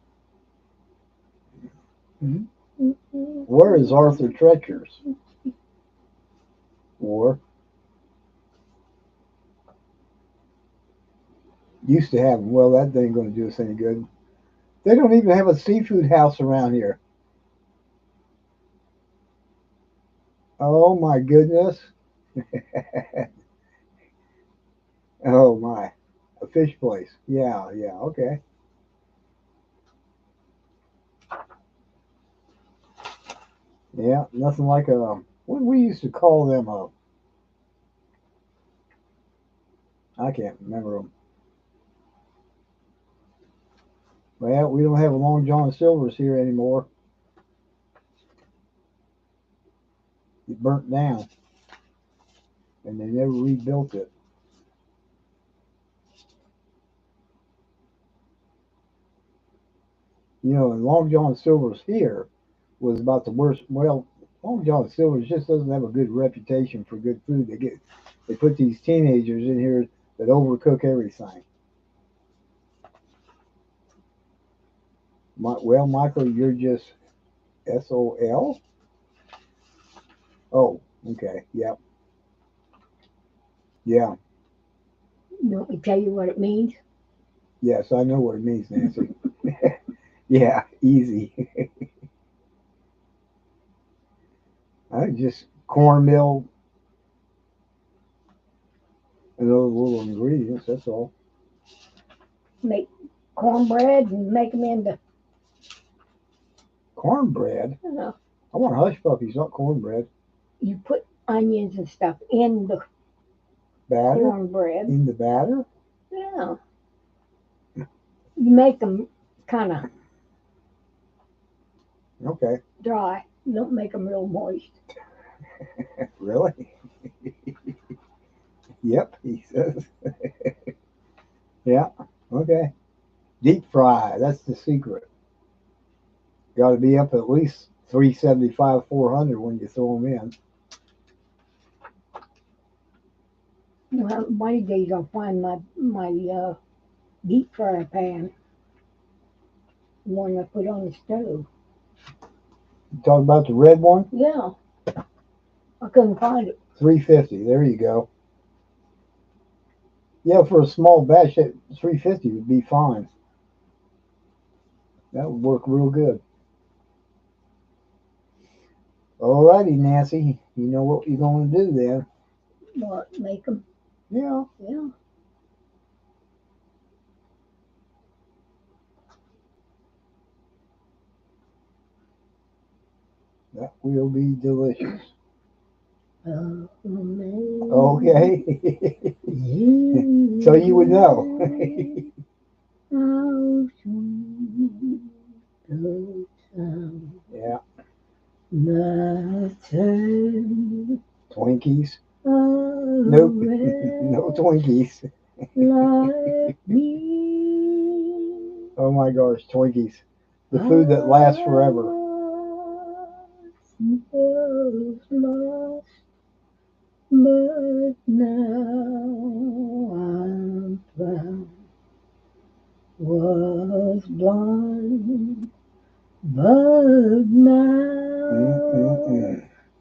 Mhm. Mm-mm. Where is Arthur Treacher's? Or used to have them. Well, that ain't gonna do us any good. They don't even have a seafood house around here. Oh my goodness. Oh my. A fish place. Yeah, yeah, okay. Yeah, nothing like a what we used to call them I can't remember them. Well, we don't have a Long John Silver's here anymore. It burnt down and they never rebuilt it. And Long John Silver's here was about the worst. Well, Long John Silver's just doesn't have a good reputation for good food. They put these teenagers in here that overcook everything. Well, Michael, you're just SOL. Oh, okay. Yep. Yeah. You want me to tell you what it means? Yes, I know what it means, Nancy. Yeah, easy. I just cornmeal and those little ingredients. That's all. Make cornbread and make them into, Cornbread. I want hush puppies, not cornbread. you put onions and stuff in the Batter cornbread. in the batter. Yeah. You make them kind of Okay. dry. You don't make them real moist. Really? Yep. He says. Yeah. Okay. Deep fry. That's the secret. Got to be up at least 375, 400 when you throw them in. Well, one of these I'll find my deep fry pan, the one I put on the stove. You talk about the red one. Yeah, I couldn't find it. 350. There you go. Yeah, for a small batch, 350 would be fine. That would work real good. Alrighty, Nancy. You know what you're going to do then. What, make them? Yeah. Yeah. That will be delicious. Oh, man. Okay. So you would know. How sweet the sound. Yeah. My turn. Twinkies. Oh, Nope. No Twinkies. like me. Oh my gosh, Twinkies. The food that lasts forever. Was lost, but now I'm found. was blind, but now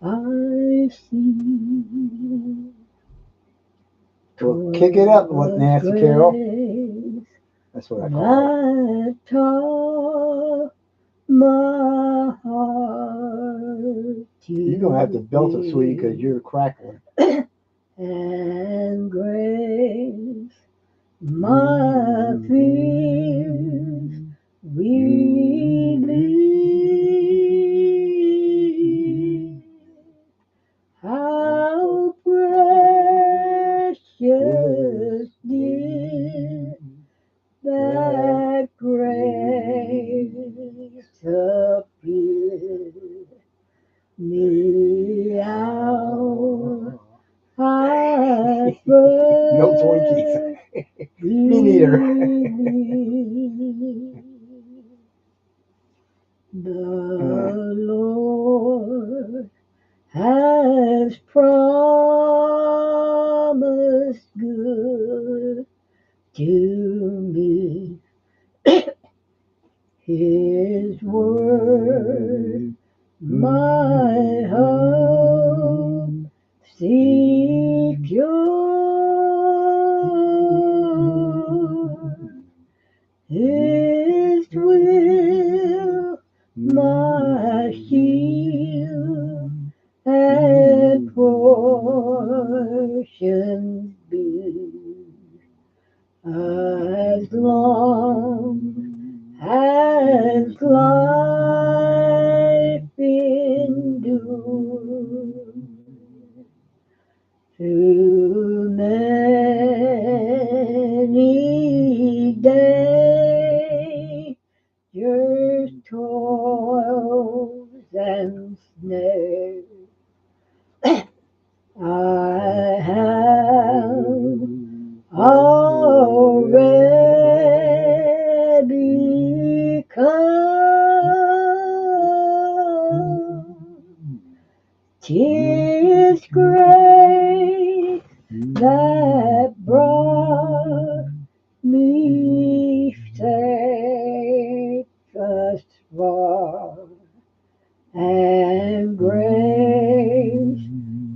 I see. Well, kick it up with Nancy Carroll. Grace That's what I call it. that taught my heart to You're gonna have to belt it, sweetie, because you're crackling. and grace my fears relieve. How precious did that grace appear me out. I No Twinkies. Me neither. The Lord has promised good to me. His word, my hope secure. His will, my shield and portion be. As long as life endures, through many days, your toils and snares, I have already come. 'Tis grace that brought me safe thus far, and grace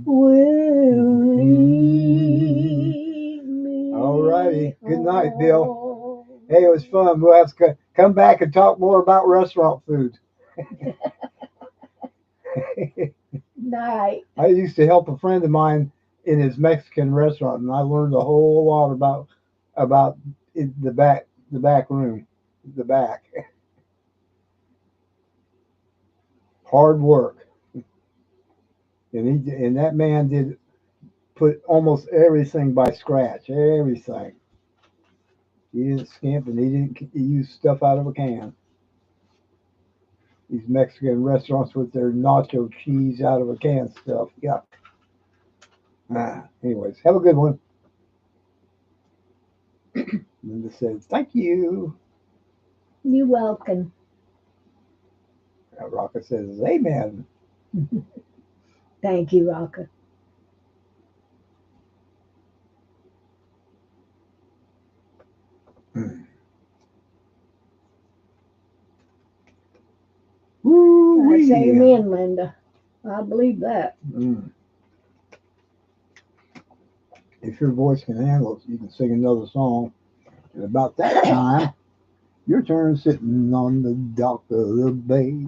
will lead me. All righty. Good night, Bill. home. Hey, it was fun. We'll have to come back and talk more about restaurant food. Night. I used to help a friend of mine in his Mexican restaurant, and I learned a whole lot about the back room, the back. Hard work, and that man did put almost everything by scratch. Everything. He didn't skimp, and he didn't use stuff out of a can. These Mexican restaurants with their nacho cheese out of a can stuff. Yuck. Anyways, have a good one. Linda says, thank you. You're welcome. Rocca says, amen. Thank you, Rocca. I say amen, Linda. I believe that. If your voice can handle it, you can sing another song. And about that time, your turn sitting on the dock of the bay,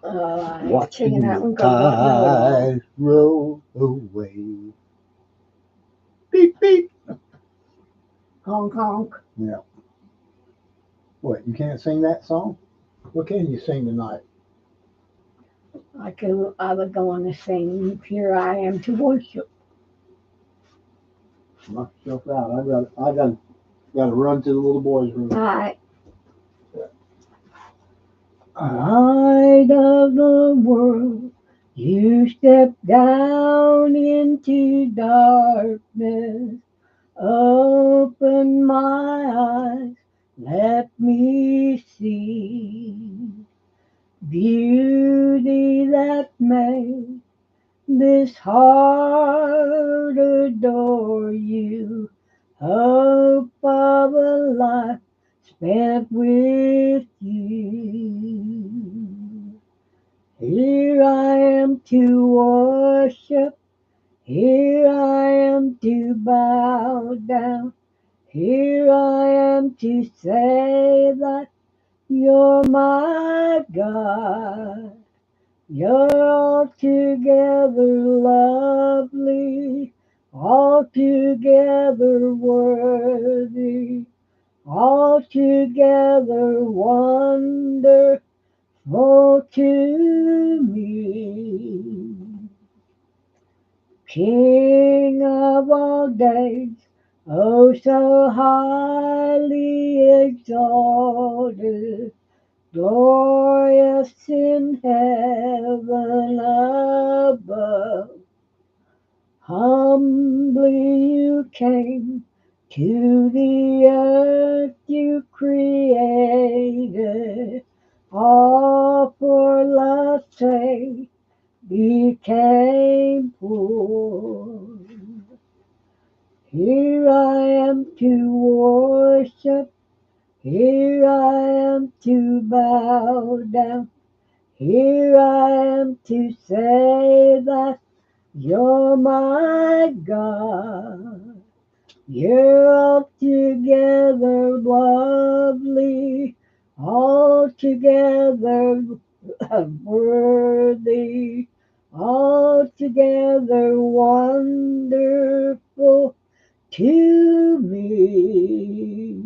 watching the tide roll away. Beep, beep. Honk, honk. Yeah. What, you can't sing that song? What can you sing tonight? I was going to sing Here I Am to Worship. Knock yourself out. I got to run to the little boys' room. All right. Light of the world, you step down into darkness. Open my eyes, let me see beauty that made this heart adore you. Hope of a life spent with you. Here I am to worship, here I am to bow down, here I am to say that you're my God. You're altogether lovely, altogether worthy, altogether wonderful to me. King of all days, oh so highly exalted, glorious in heaven above. Humbly you came to the earth you created, all for love's sake became poor. Here I am to worship, here I am to bow down, here I am to say that you're my God. You're altogether lovely, altogether worthy, altogether wonderful to me.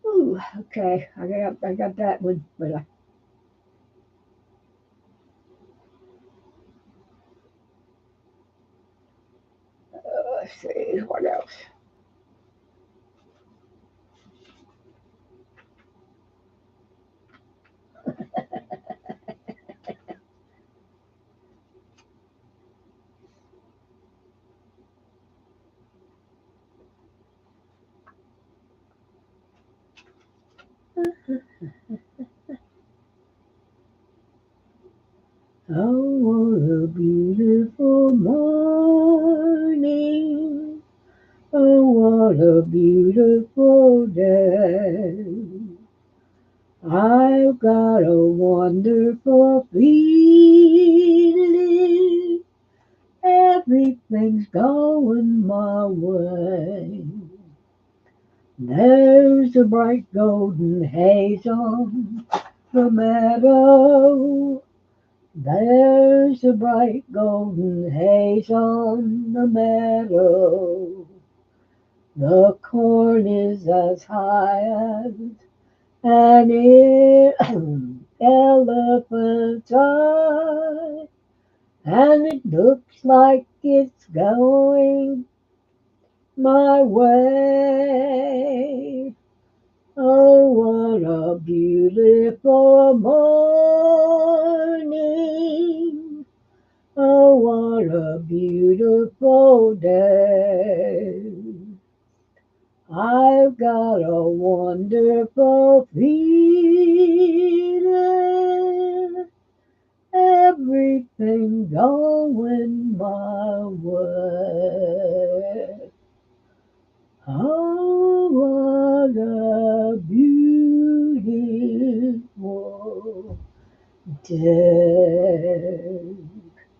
Ooh, okay, I got that one, but let's see what else. Oh, what a beautiful morning. Oh, what a beautiful day. I've got a wonderful feeling. Everything's going my way. There's a bright golden haze on the meadow. There's a bright golden haze on the meadow. The corn is as high as an elephant's eye, and it looks like it's going my way. Oh, what a beautiful morning. Oh, what a beautiful day. I've got a wonderful feeling. Everything going my way. Oh, what a beautiful day.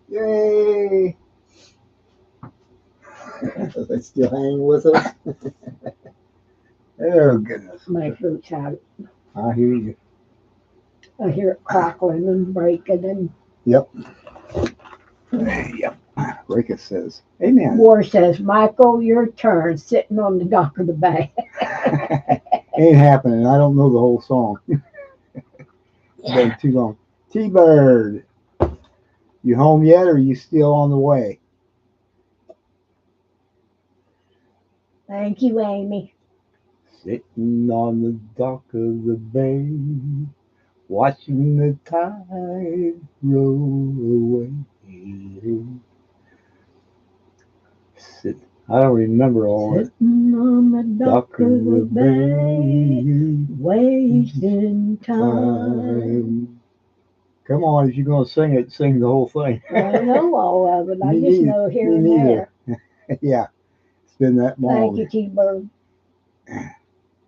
Yay! Are they still hanging with us? Oh, goodness. My fruit's out. I hear you. I hear it crackling and breaking, and Yep. Yep. Rika says, Amen. War says, Michael, your turn, sitting on the dock of the bay. Ain't happening. I don't know the whole song. It's been too long. T-Bird, you home yet or are you still on the way? Thank you, Amy. Sitting on the dock of the bay, watching the tide roll away. Sit, I don't remember all it. Sitting on the dock of the bay, wasting time. Come on, if you're going to sing it, sing the whole thing. I know all of it. I Me just neither. know here Me and neither. there. Yeah, it's been that long. Thank you, T-Bird.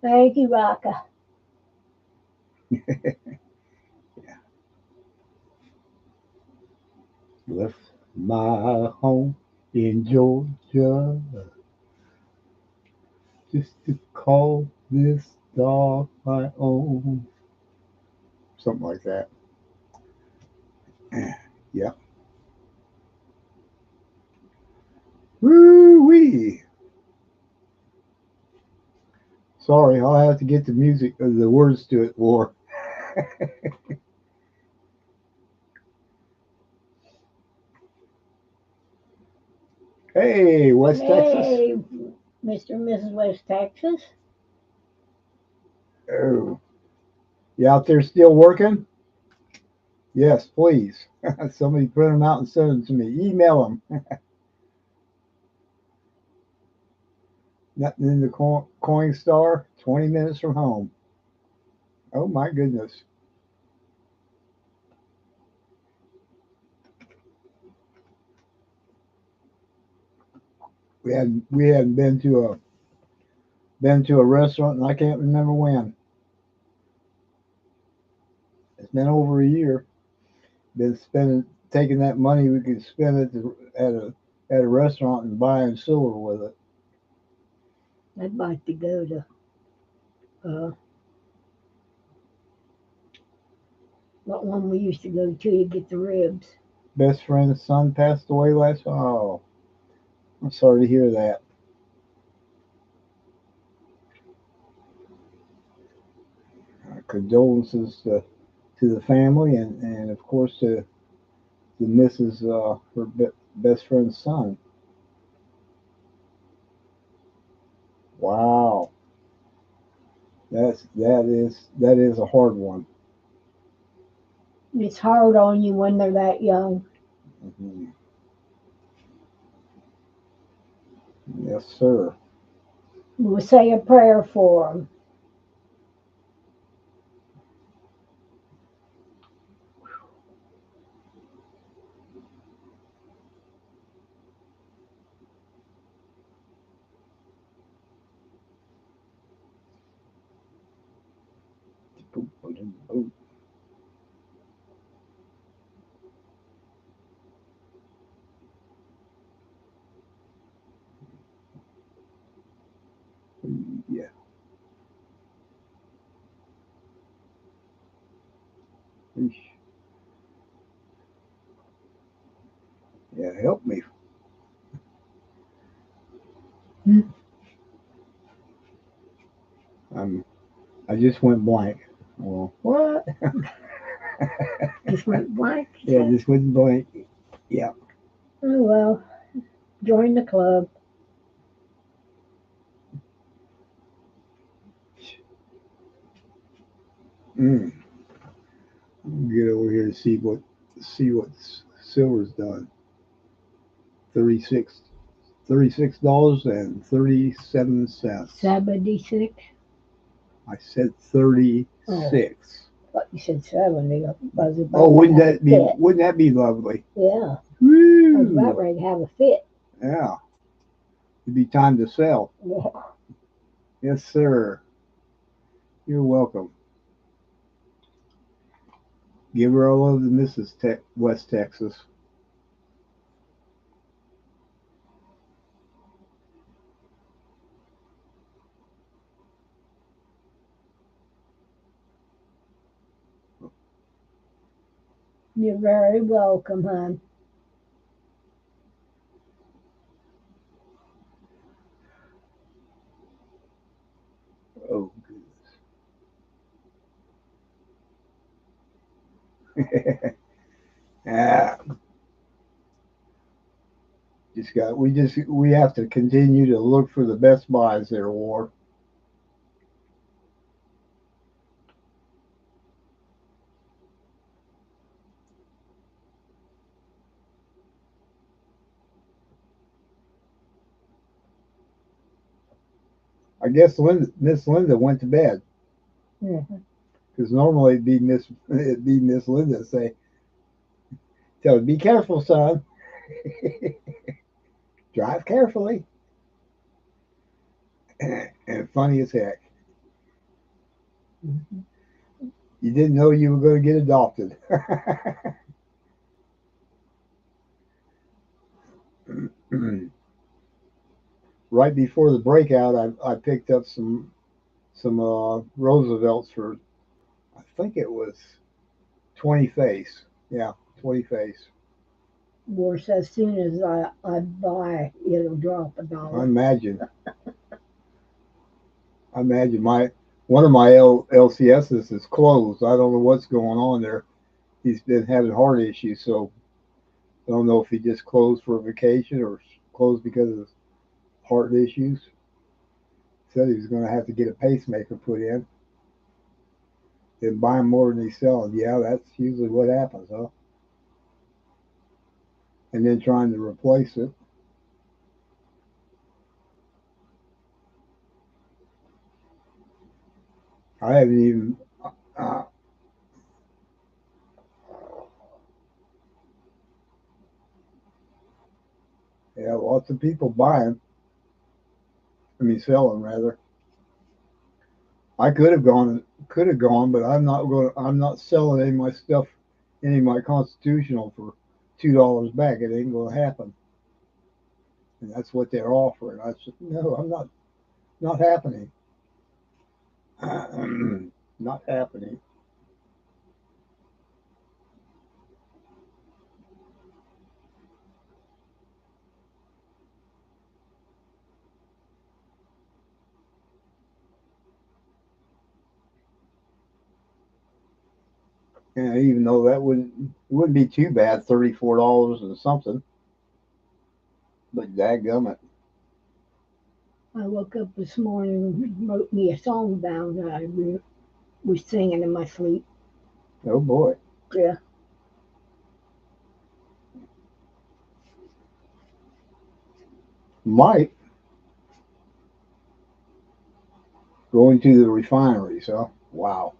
Thank you, Rocka. Left my home in Georgia just to call this dog my own. Something like that. Yeah. Woo wee. Sorry, I'll have to get the music or the words to it more. Hey, West Texas. Hey, Mr. and Mrs. West Texas. Oh, you out there still working? Yes, please. Somebody print them out and send them to me. Email them. Nothing in the Coin Star. 20 minutes from home. Oh my goodness. We hadn't been to a restaurant and I can't remember when. It's been over a year. Been spending taking that money we could spend at a restaurant and buying silver with it. I'd like to go to uh, what one we used to go to get the ribs. Best friend's son passed away last. Oh, I'm sorry to hear that. Condolences to the family and of course to Mrs. Her best friend's son. Wow, that is a hard one. It's hard on you when they're that young. Mhm. Yes, sir. We'll say a prayer for them. Yeah. Yeah, help me. I'm. I just went blank. Well, what? Just went blank. Yeah, just went blank. Yeah. Oh well, join the club. Mm. Get over here and see what silver's done. 36 $36 and 37 cents. 76. I said 36. Thought you said 70. I was about Oh, to wouldn't have a that be fit. wouldn't that be lovely? Yeah, I was about Woo! ready to have a fit. Yeah, it'd be time to sell. Yeah. Yes, sir. You're welcome. Give her all of the Mrs. West Texas. You're very welcome, hon. Oh goodness. Ah, we have to continue to look for the best buys there, War. I guess Miss Linda went to bed Mhm. because normally it'd be Miss Linda say, "Tell her, be careful, son. Drive carefully." And funny as heck. Mhm. You didn't know you were going to get adopted. Right before the breakout, I picked up some Roosevelts for, I think it was 20 face. Yeah, 20 face. Of course, as soon as I buy, it'll drop a I dollar. imagine. I imagine my one of my LCSs is closed. I don't know what's going on there. He's been having heart issues, so I don't know if he just closed for a vacation or closed because of heart issues. Said he was going to have to get a pacemaker put in. Then buy more than he's selling. Yeah, that's usually what happens, huh? And then trying to replace it. I haven't even. Uh, yeah, lots of people buying. I mean, selling rather. I could have gone, but I'm not going. I'm not selling any of my stuff, any of my constitutional for $2 back. It ain't going to happen. And that's what they're offering. I said, no, I'm not. Not happening. Not happening. And even though that wouldn't be too bad, $34 and something. But dadgummit. I woke up this morning and wrote me a song about it. Was singing in my sleep. Oh boy. Yeah. Might going to the refineries, huh? Wow.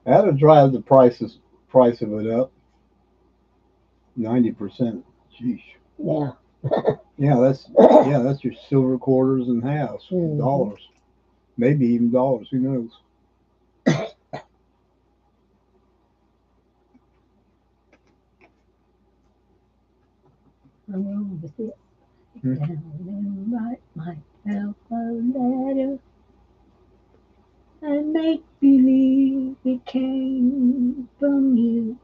That'll drive the price of it up 90%. Sheesh. Yeah. Yeah, that's your silver quarters and halves, Hmm. dollars, maybe even dollars. Who knows? I'm wrong with it. Hmm. Down and write myself a letter and make believe it came from you.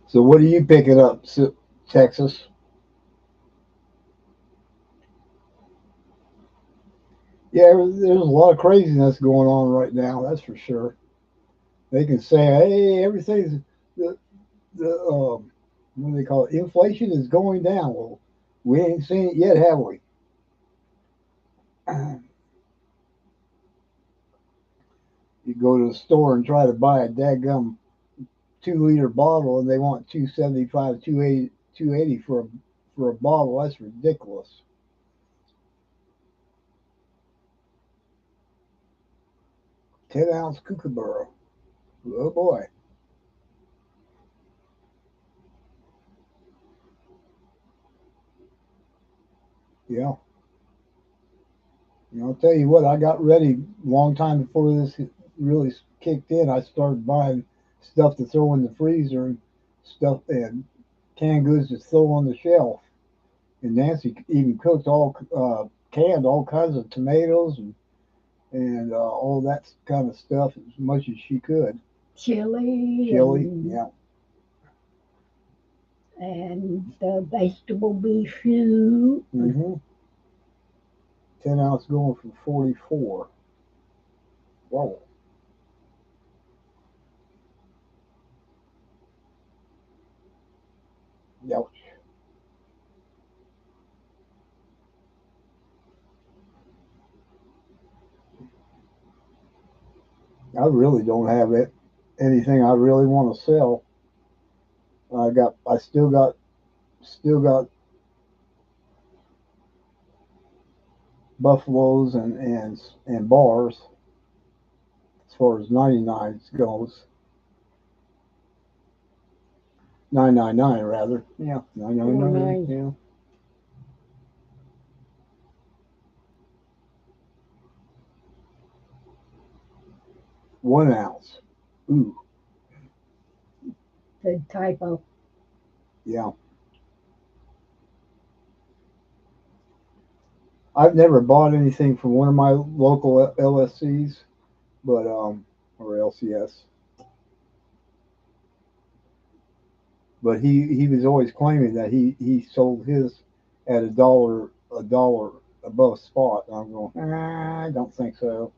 So what are you picking up, Texas? Yeah, there's a lot of craziness going on right now. That's for sure. They can say, "Hey, everything's the what do they call it? Inflation is going down." Well, we ain't seen it yet, have we? You go to the store and try to buy a daggum 2 liter bottle, and they want 275, 280, 280 for a bottle. That's ridiculous. 10 ounce kookaburra. Oh boy. Yeah. I'll tell you what. I got ready a long time before this really kicked in. I started buying stuff to throw in the freezer and stuff and canned goods to throw on the shelf. And Nancy even cooked canned all kinds of tomatoes and all that kind of stuff as much as she could. Chili Chili, yeah. and the vegetable beef soup. Mm-hmm. 10 ounce going for 44. Whoa. Yeah. I really don't have it. anything I really want to sell. I still got buffaloes and bars as far as 99s goes. 999 rather. Yeah, Four 999. nine. Yeah. 1 ounce. Ooh, The typo. yeah. I've never bought anything from one of my local LSCs, but or LCS. But he was always claiming that he sold his at a dollar above spot. And I'm going, I don't think so.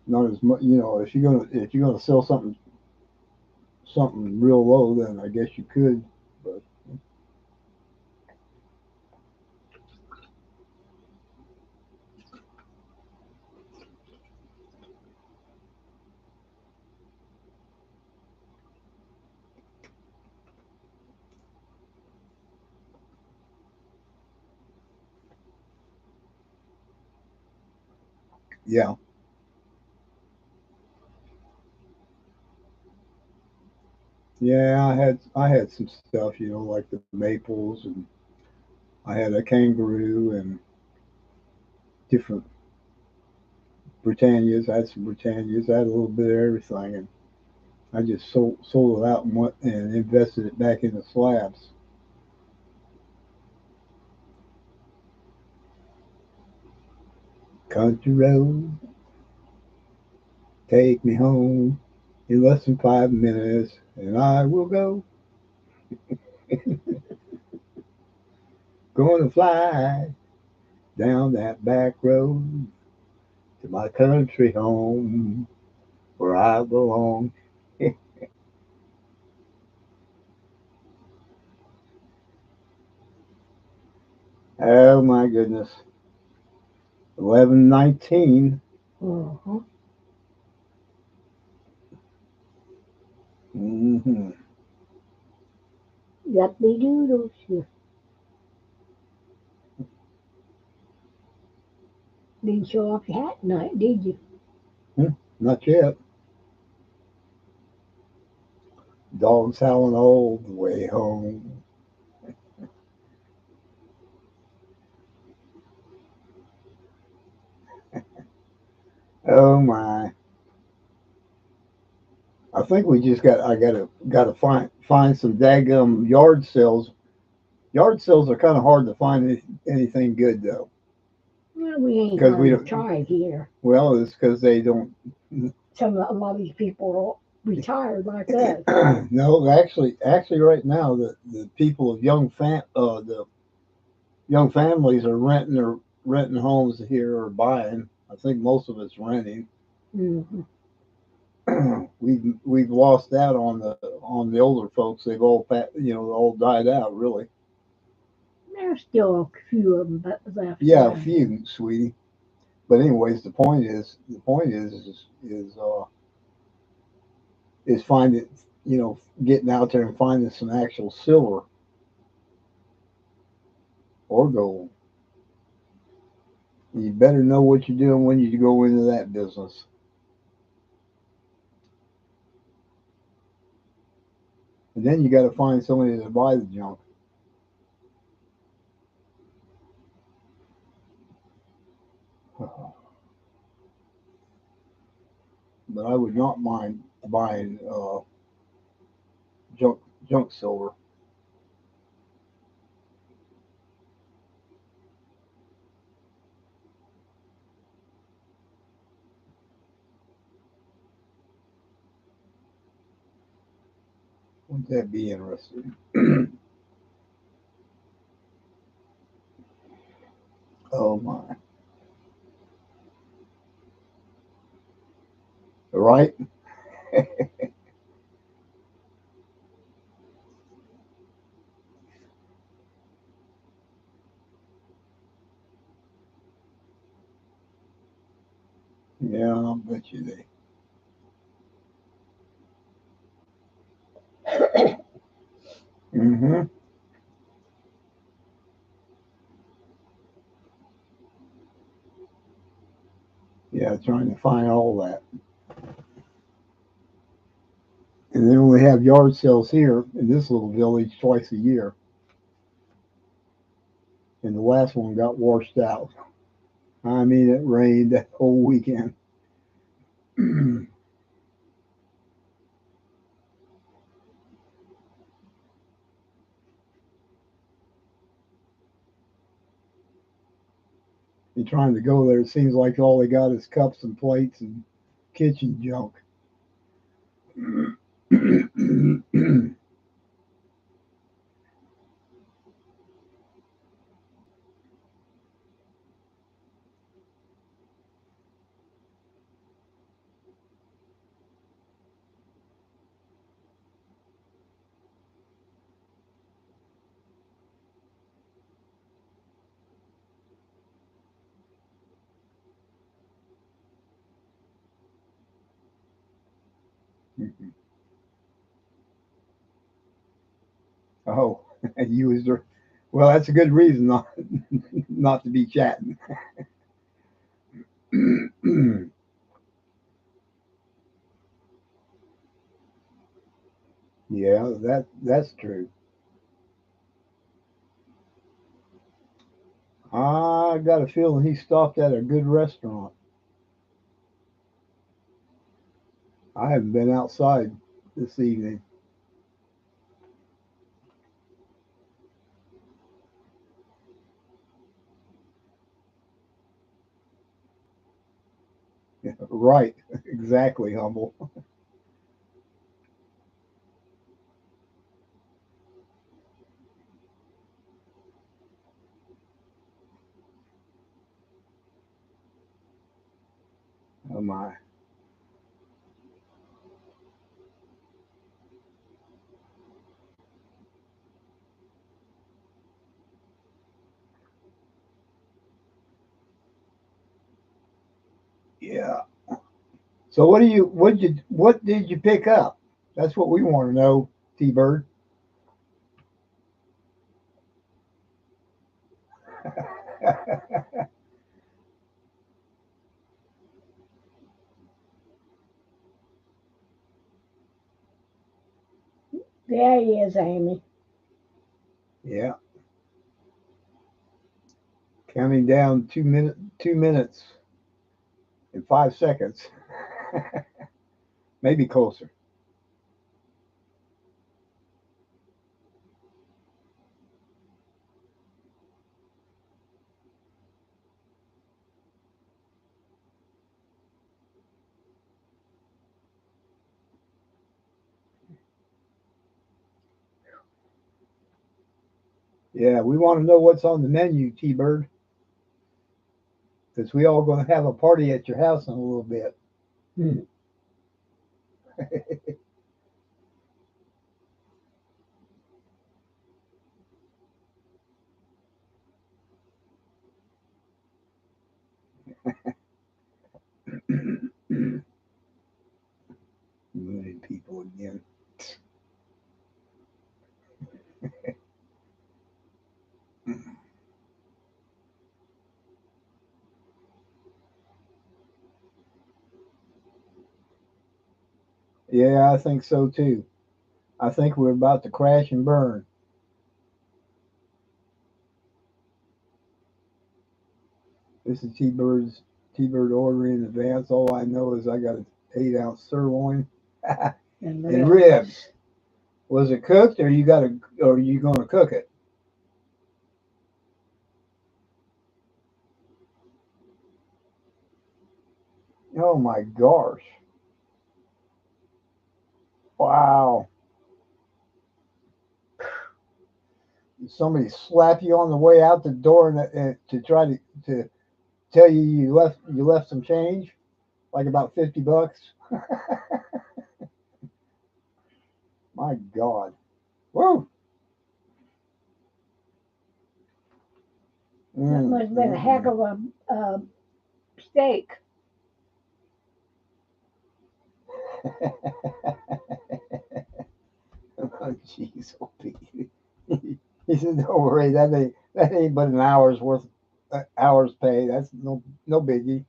Not as much, if you're gonna sell something real low, then I guess you could. But yeah, yeah, I had some stuff, like the maples, and I had a kangaroo and different Britannias. I had some Britannias. I had a little bit of everything, and I just sold it out and invested it back in the slabs. Country road, take me home in less than 5 minutes, and I will go. Gonna fly down that back road to my country home where I belong. Oh my goodness. 11:19. Uh-huh. Mm-hmm. Got the doodles. You didn't show off your hat tonight, did you? Not yet. Dogs howling all the way home. Oh my. I think we just I gotta find some daggum yard sales. Yard sales are kind of hard to find anything good though, Well, we ain't because we hardly don't. tried here. Well, it's because they don't. A lot of these people are retired like us. No, actually, right now the people of the young families are renting homes here or buying. I think most of it's renting. Mm-hmm. We've lost out on the older folks. They've all died out really. There's still a few of them left Yeah, a around here. few, sweetie. But anyways, the point is finding, getting out there and finding some actual silver or gold. You better know what you're doing when you go into that business. And then you got to find somebody to buy the junk. But I would not mind buying junk junk silver. Wouldn't that be interesting? Oh my! Right? Yeah, I'll bet you they. Mm-hmm. Yeah, trying to find all that. And then we have yard sales here in this little village twice a year. And the last one got washed out. I mean, it rained that whole weekend. You're trying to go there. It seems like all they got is cups and plates and kitchen junk. Oh, you was there. Well, that's a good reason not not to be chatting. Yeah, that's true. I got a feeling he stopped at a good restaurant. I haven't been outside this evening. Right, exactly, humble. Oh my. Yeah. So what did you pick up? That's what we want to know, T Bird. There he is, Amy. Yeah. Counting down 2 minutes and 5 seconds. Maybe closer. Yeah, we want to know what's on the menu, T Bird, because we all going to have a party at your house in a little bit. Hmm. Million people again. Yeah, I think so too. I think we're about to crash and burn. This is T Bird order in advance. All I know is I got an 8 ounce sirloin And and ribs. ribs. Was it cooked or are you gonna cook it? Oh my gosh. Wow. Somebody slap you on the way out the door and to try to tell you you left some change, like about $50. My God. Woo. That Mm, must have been a mm, heck mm. of a steak. Oh, jeez, oh, Pete. He said, "Don't worry, that ain't but an hour's worth, hour's pay. That's no biggie."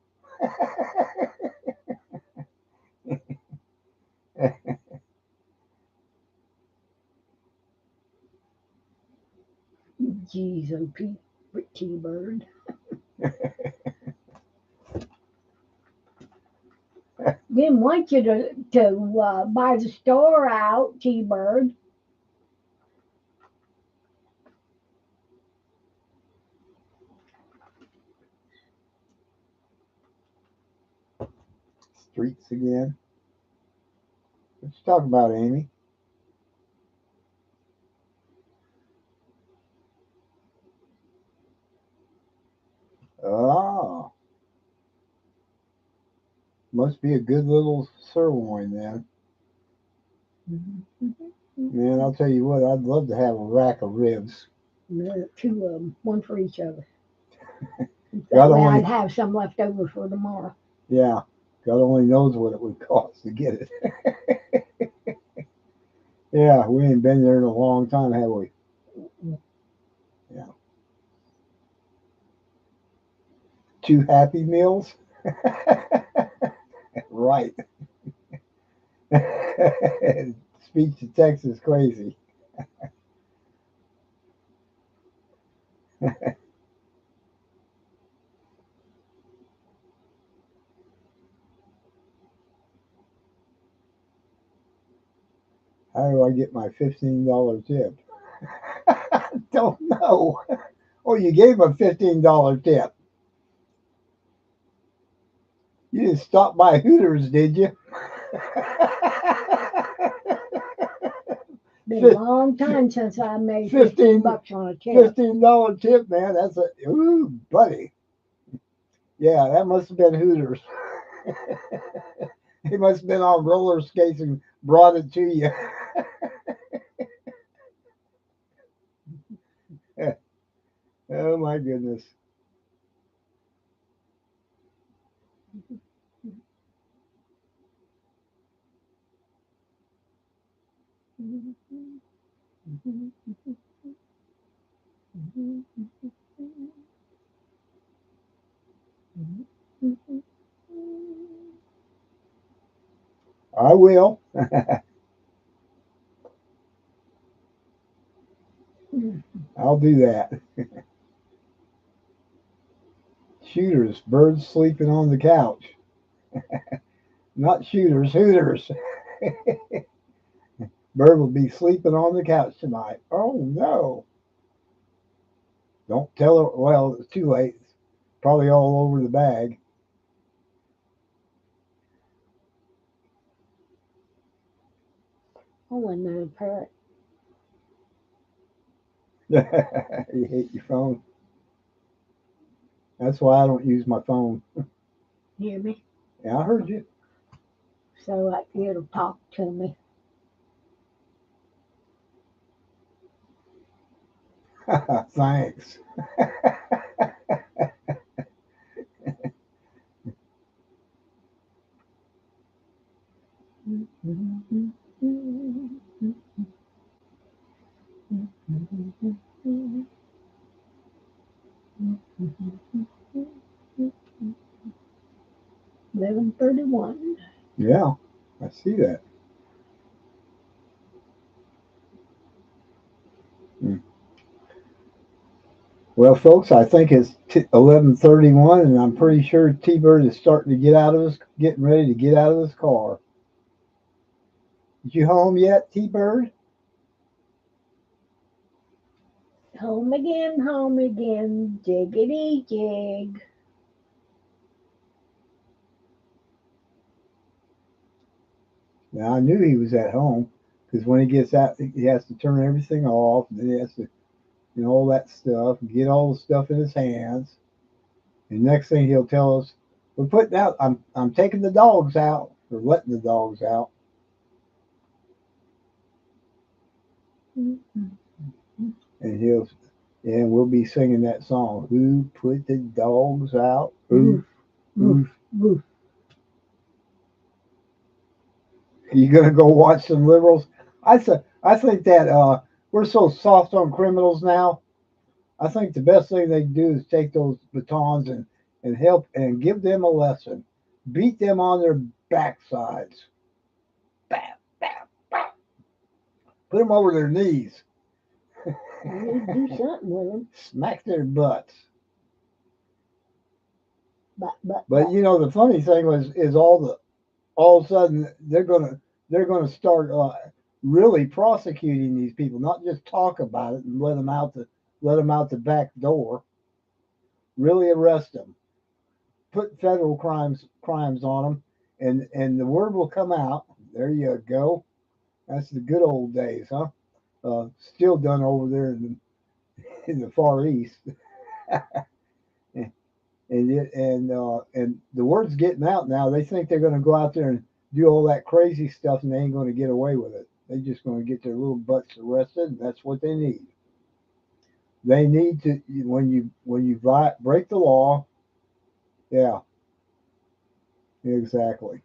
Jeez, oh, T-Bird. Didn't want you to buy the store out, T-Bird. Streets again. What you talking about, Amy? Oh, must be a good little sirloin then. Man, I'll tell you what, I'd love to have a rack of ribs. Two of them, one for each other. That God way only, I'd have some left over for tomorrow. yeah, God only knows what it would cost to get it. Yeah, we ain't been there in a long time, have we? Yeah. Two Happy Meals? Right. Speech to text is crazy. How do I get my $15 tip? Don't know. Oh, you gave a $15 tip. You didn't stop by Hooters, did you? Been a long time since I made 15 bucks on a tip. $15 tip, man. That's a ooh, buddy. Yeah, that must have been Hooters. He must have been on roller skates and brought it to you. Oh my goodness. I will. I'll do that. Shooters, birds sleeping on the couch. Not shooters, Hooters. Bird will be sleeping on the couch tonight. Oh no. Don't tell her. Well, it's too late. It's probably all over the bag. Oh, and then a parrot. You hate your phone. That's why I don't use my phone. Hear me? Yeah, I heard you. So it'll talk to me. Thanks. Mm-hmm. 11:31. Yeah, I see that. Hmm. Well, folks, I think it's 11:31, and I'm pretty sure T-Bird is starting to getting ready to get out of his car. Is you home yet, T-Bird? Home again, jiggity jig. Now I knew he was at home because when he gets out, he has to turn everything off, and then he has to, all that stuff, and get all the stuff in his hands. And next thing he'll tell us, "We're putting out. I'm taking the dogs out, or letting the dogs out." Mm-hmm. And we'll be singing that song. Who put the dogs out? Oof, Woof, oof. woof. You gonna go watch some liberals? I think that we're so soft on criminals now. I think the best thing they can do is take those batons and help and give them a lesson. Beat them on their backsides. Bam, bam, bam. Put them over their knees. We need to do something with them. Smack their butts. But But you know the funny thing was is all of a sudden they're gonna start really prosecuting these people, not just talk about it and let them out the back door. Really arrest them, put federal crimes on them, and the word will come out. There you go. That's the good old days, huh? Still done over there in the Far East, and the word's getting out now. They think they're going to go out there and do all that crazy stuff, and they ain't going to get away with it. They're just going to get their little butts arrested, and that's what they need. They need to when you break the law. Yeah, exactly.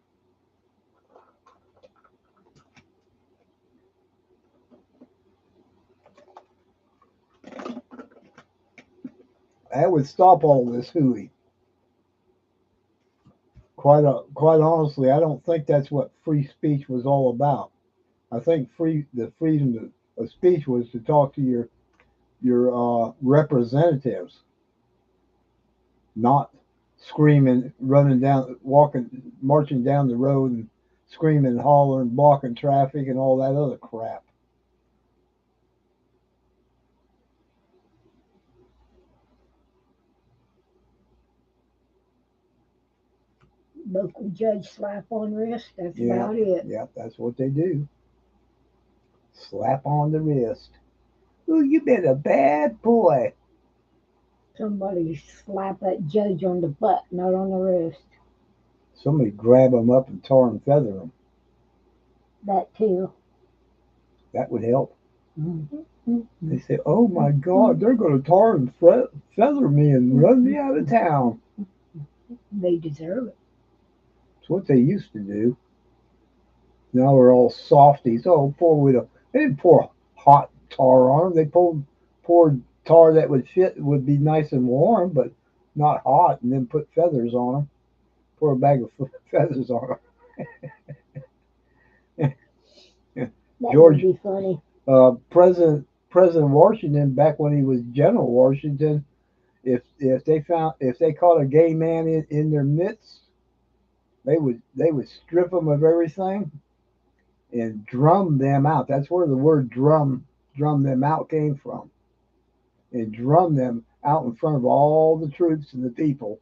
That would stop all this hooey. Quite honestly, I don't think that's what free speech was all about. I think the freedom of speech was to talk to your representatives, not screaming, running down, walking, marching down the road and screaming, hollering, blocking traffic, and all that other crap. local judge slap on wrist. That's Yeah, about it. yeah, that's what they do. Slap on the wrist. Ooh, you been a bad boy. Somebody slap that judge on the butt, not on the wrist. Somebody grab them up and tar and feather them. That too. That would help. Mm-hmm. They say, "Oh my God, they're going to tar and feather me and run me out of town." They deserve it. It's what they used to do. Now we're all softies. Oh, they didn't pour hot tar on them. They poured tar that would be nice and warm, but not hot, and then put feathers on them. Pour a bag of feathers on them. That would George, be funny. President Washington, back when he was General Washington, if they caught a gay man in their midst, they would strip them of everything and drum them out. That's where the word drum them out came from. And drum them out in front of all the troops and the people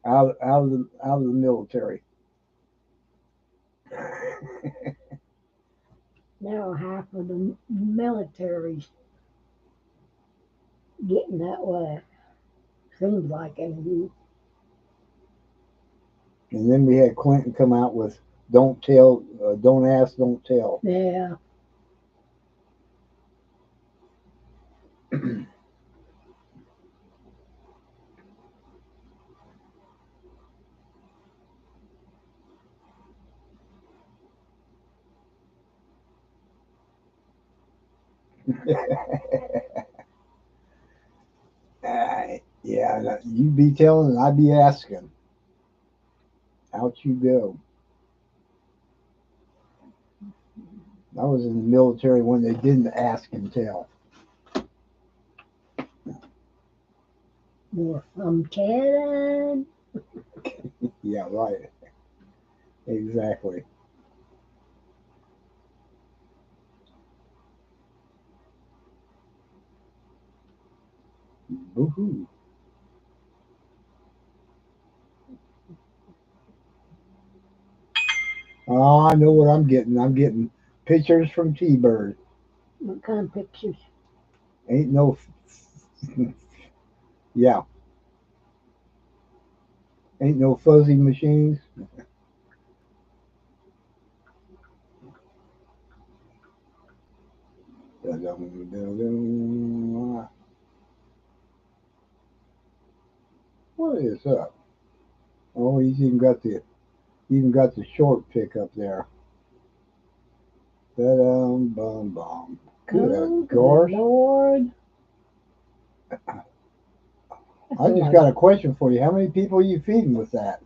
out of the military. Now half of the military's getting that way. Seems like it. And then we had Clinton come out with "Don't tell, don't ask, don't tell." Yeah. Yeah, you be telling and I be asking. Out you go. I was in the military when they didn't ask and tell. More from Canada. Yeah, right. Exactly. Woohoo. Oh, I know what I'm getting. I'm getting pictures from T-Bird. What kind of pictures? Ain't no, yeah, ain't no fuzzy machines. What is up? Oh, he's even got the short pick up there. Bum, bum. Good Oh, good gosh. Lord. I just got a question for you. How many people are you feeding with that?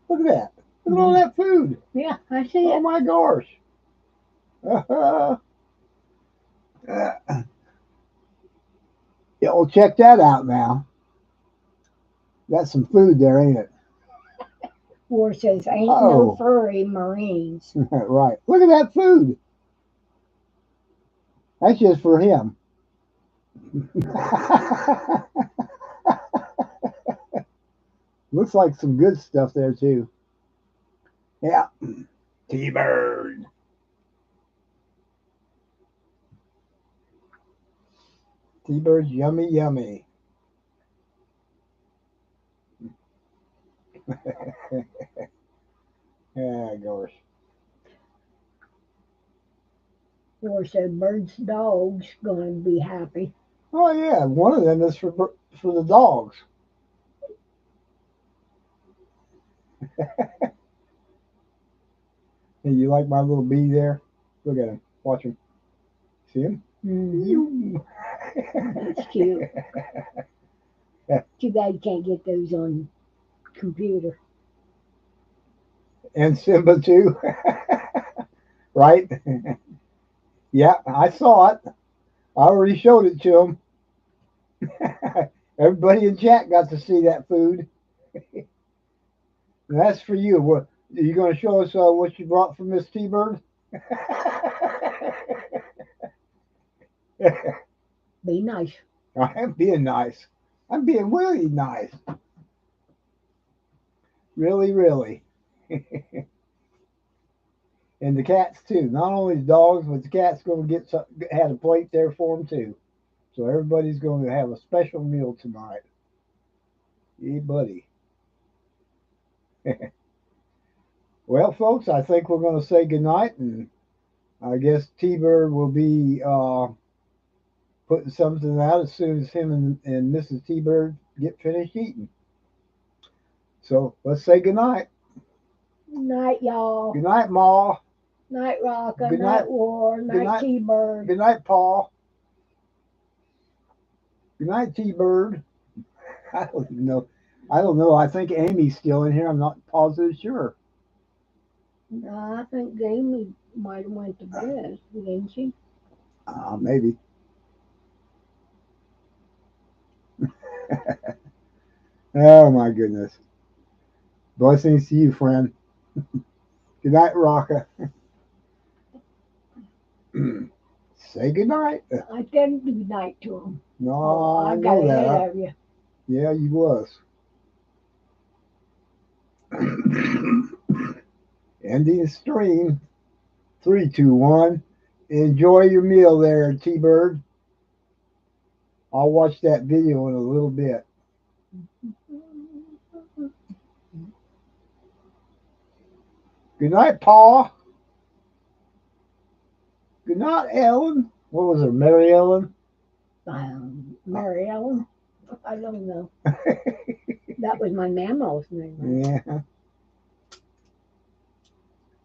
Look at that. Look at all that food. Yeah, I see Oh it. my gosh. Yeah, well, check that out now. Got some food there, ain't it? War says, ain't no Oh, furry Marines. right. Look at that food. That's just for him. Looks like some good stuff there, too. Yeah. T-Bird. T-Bird's yummy, yummy. Yeah, gosh. War said, Bird's dog's going to be happy. Oh, yeah. One of them is for the dogs. Hey, you like my little bee there? Look at him. Watch him. See him? Mm-hmm. That's cute. Too bad you can't get those on computer. And Simba too. Right? Yeah, I saw it. I already showed it to him. Everybody in chat got to see that food. And that's for you. What are you going to show us? What you brought from Miss T-Bird? Be nice. I'm being nice. I'm being really nice. Really, really. And the cats too. Not only the dogs, but the cats going to had a plate there for them too. So everybody's going to have a special meal tonight. Yeah, buddy. Well, folks, I think we're going to say goodnight, and I guess T-Bird will be putting something out as soon as him and Mrs. T-Bird get finished eating. So let's say goodnight. Night, y'all. Good night, Ma. Night, Rocka. Good Night, night. War. Night, night. T-Bird. Good night, Paul. Good night, T-Bird. I don't even know. I don't know. I think Amy's still in here. I'm not positive sure. No, I think Amy might have went to bed, didn't she? Maybe. Oh my goodness. Blessings to you, friend. Good night, Rocka. Say good night. I said good night to him. No, I got know ahead that. of you. Yeah, you was. Ending stream. 3, 2, 1. Enjoy your meal there, T-Bird. I'll watch that video in a little bit. Good night, Paul. Good night, Ellen. What was her, Mary Ellen? Mary Ellen? I don't know. That was my mammal's name. Right? Yeah.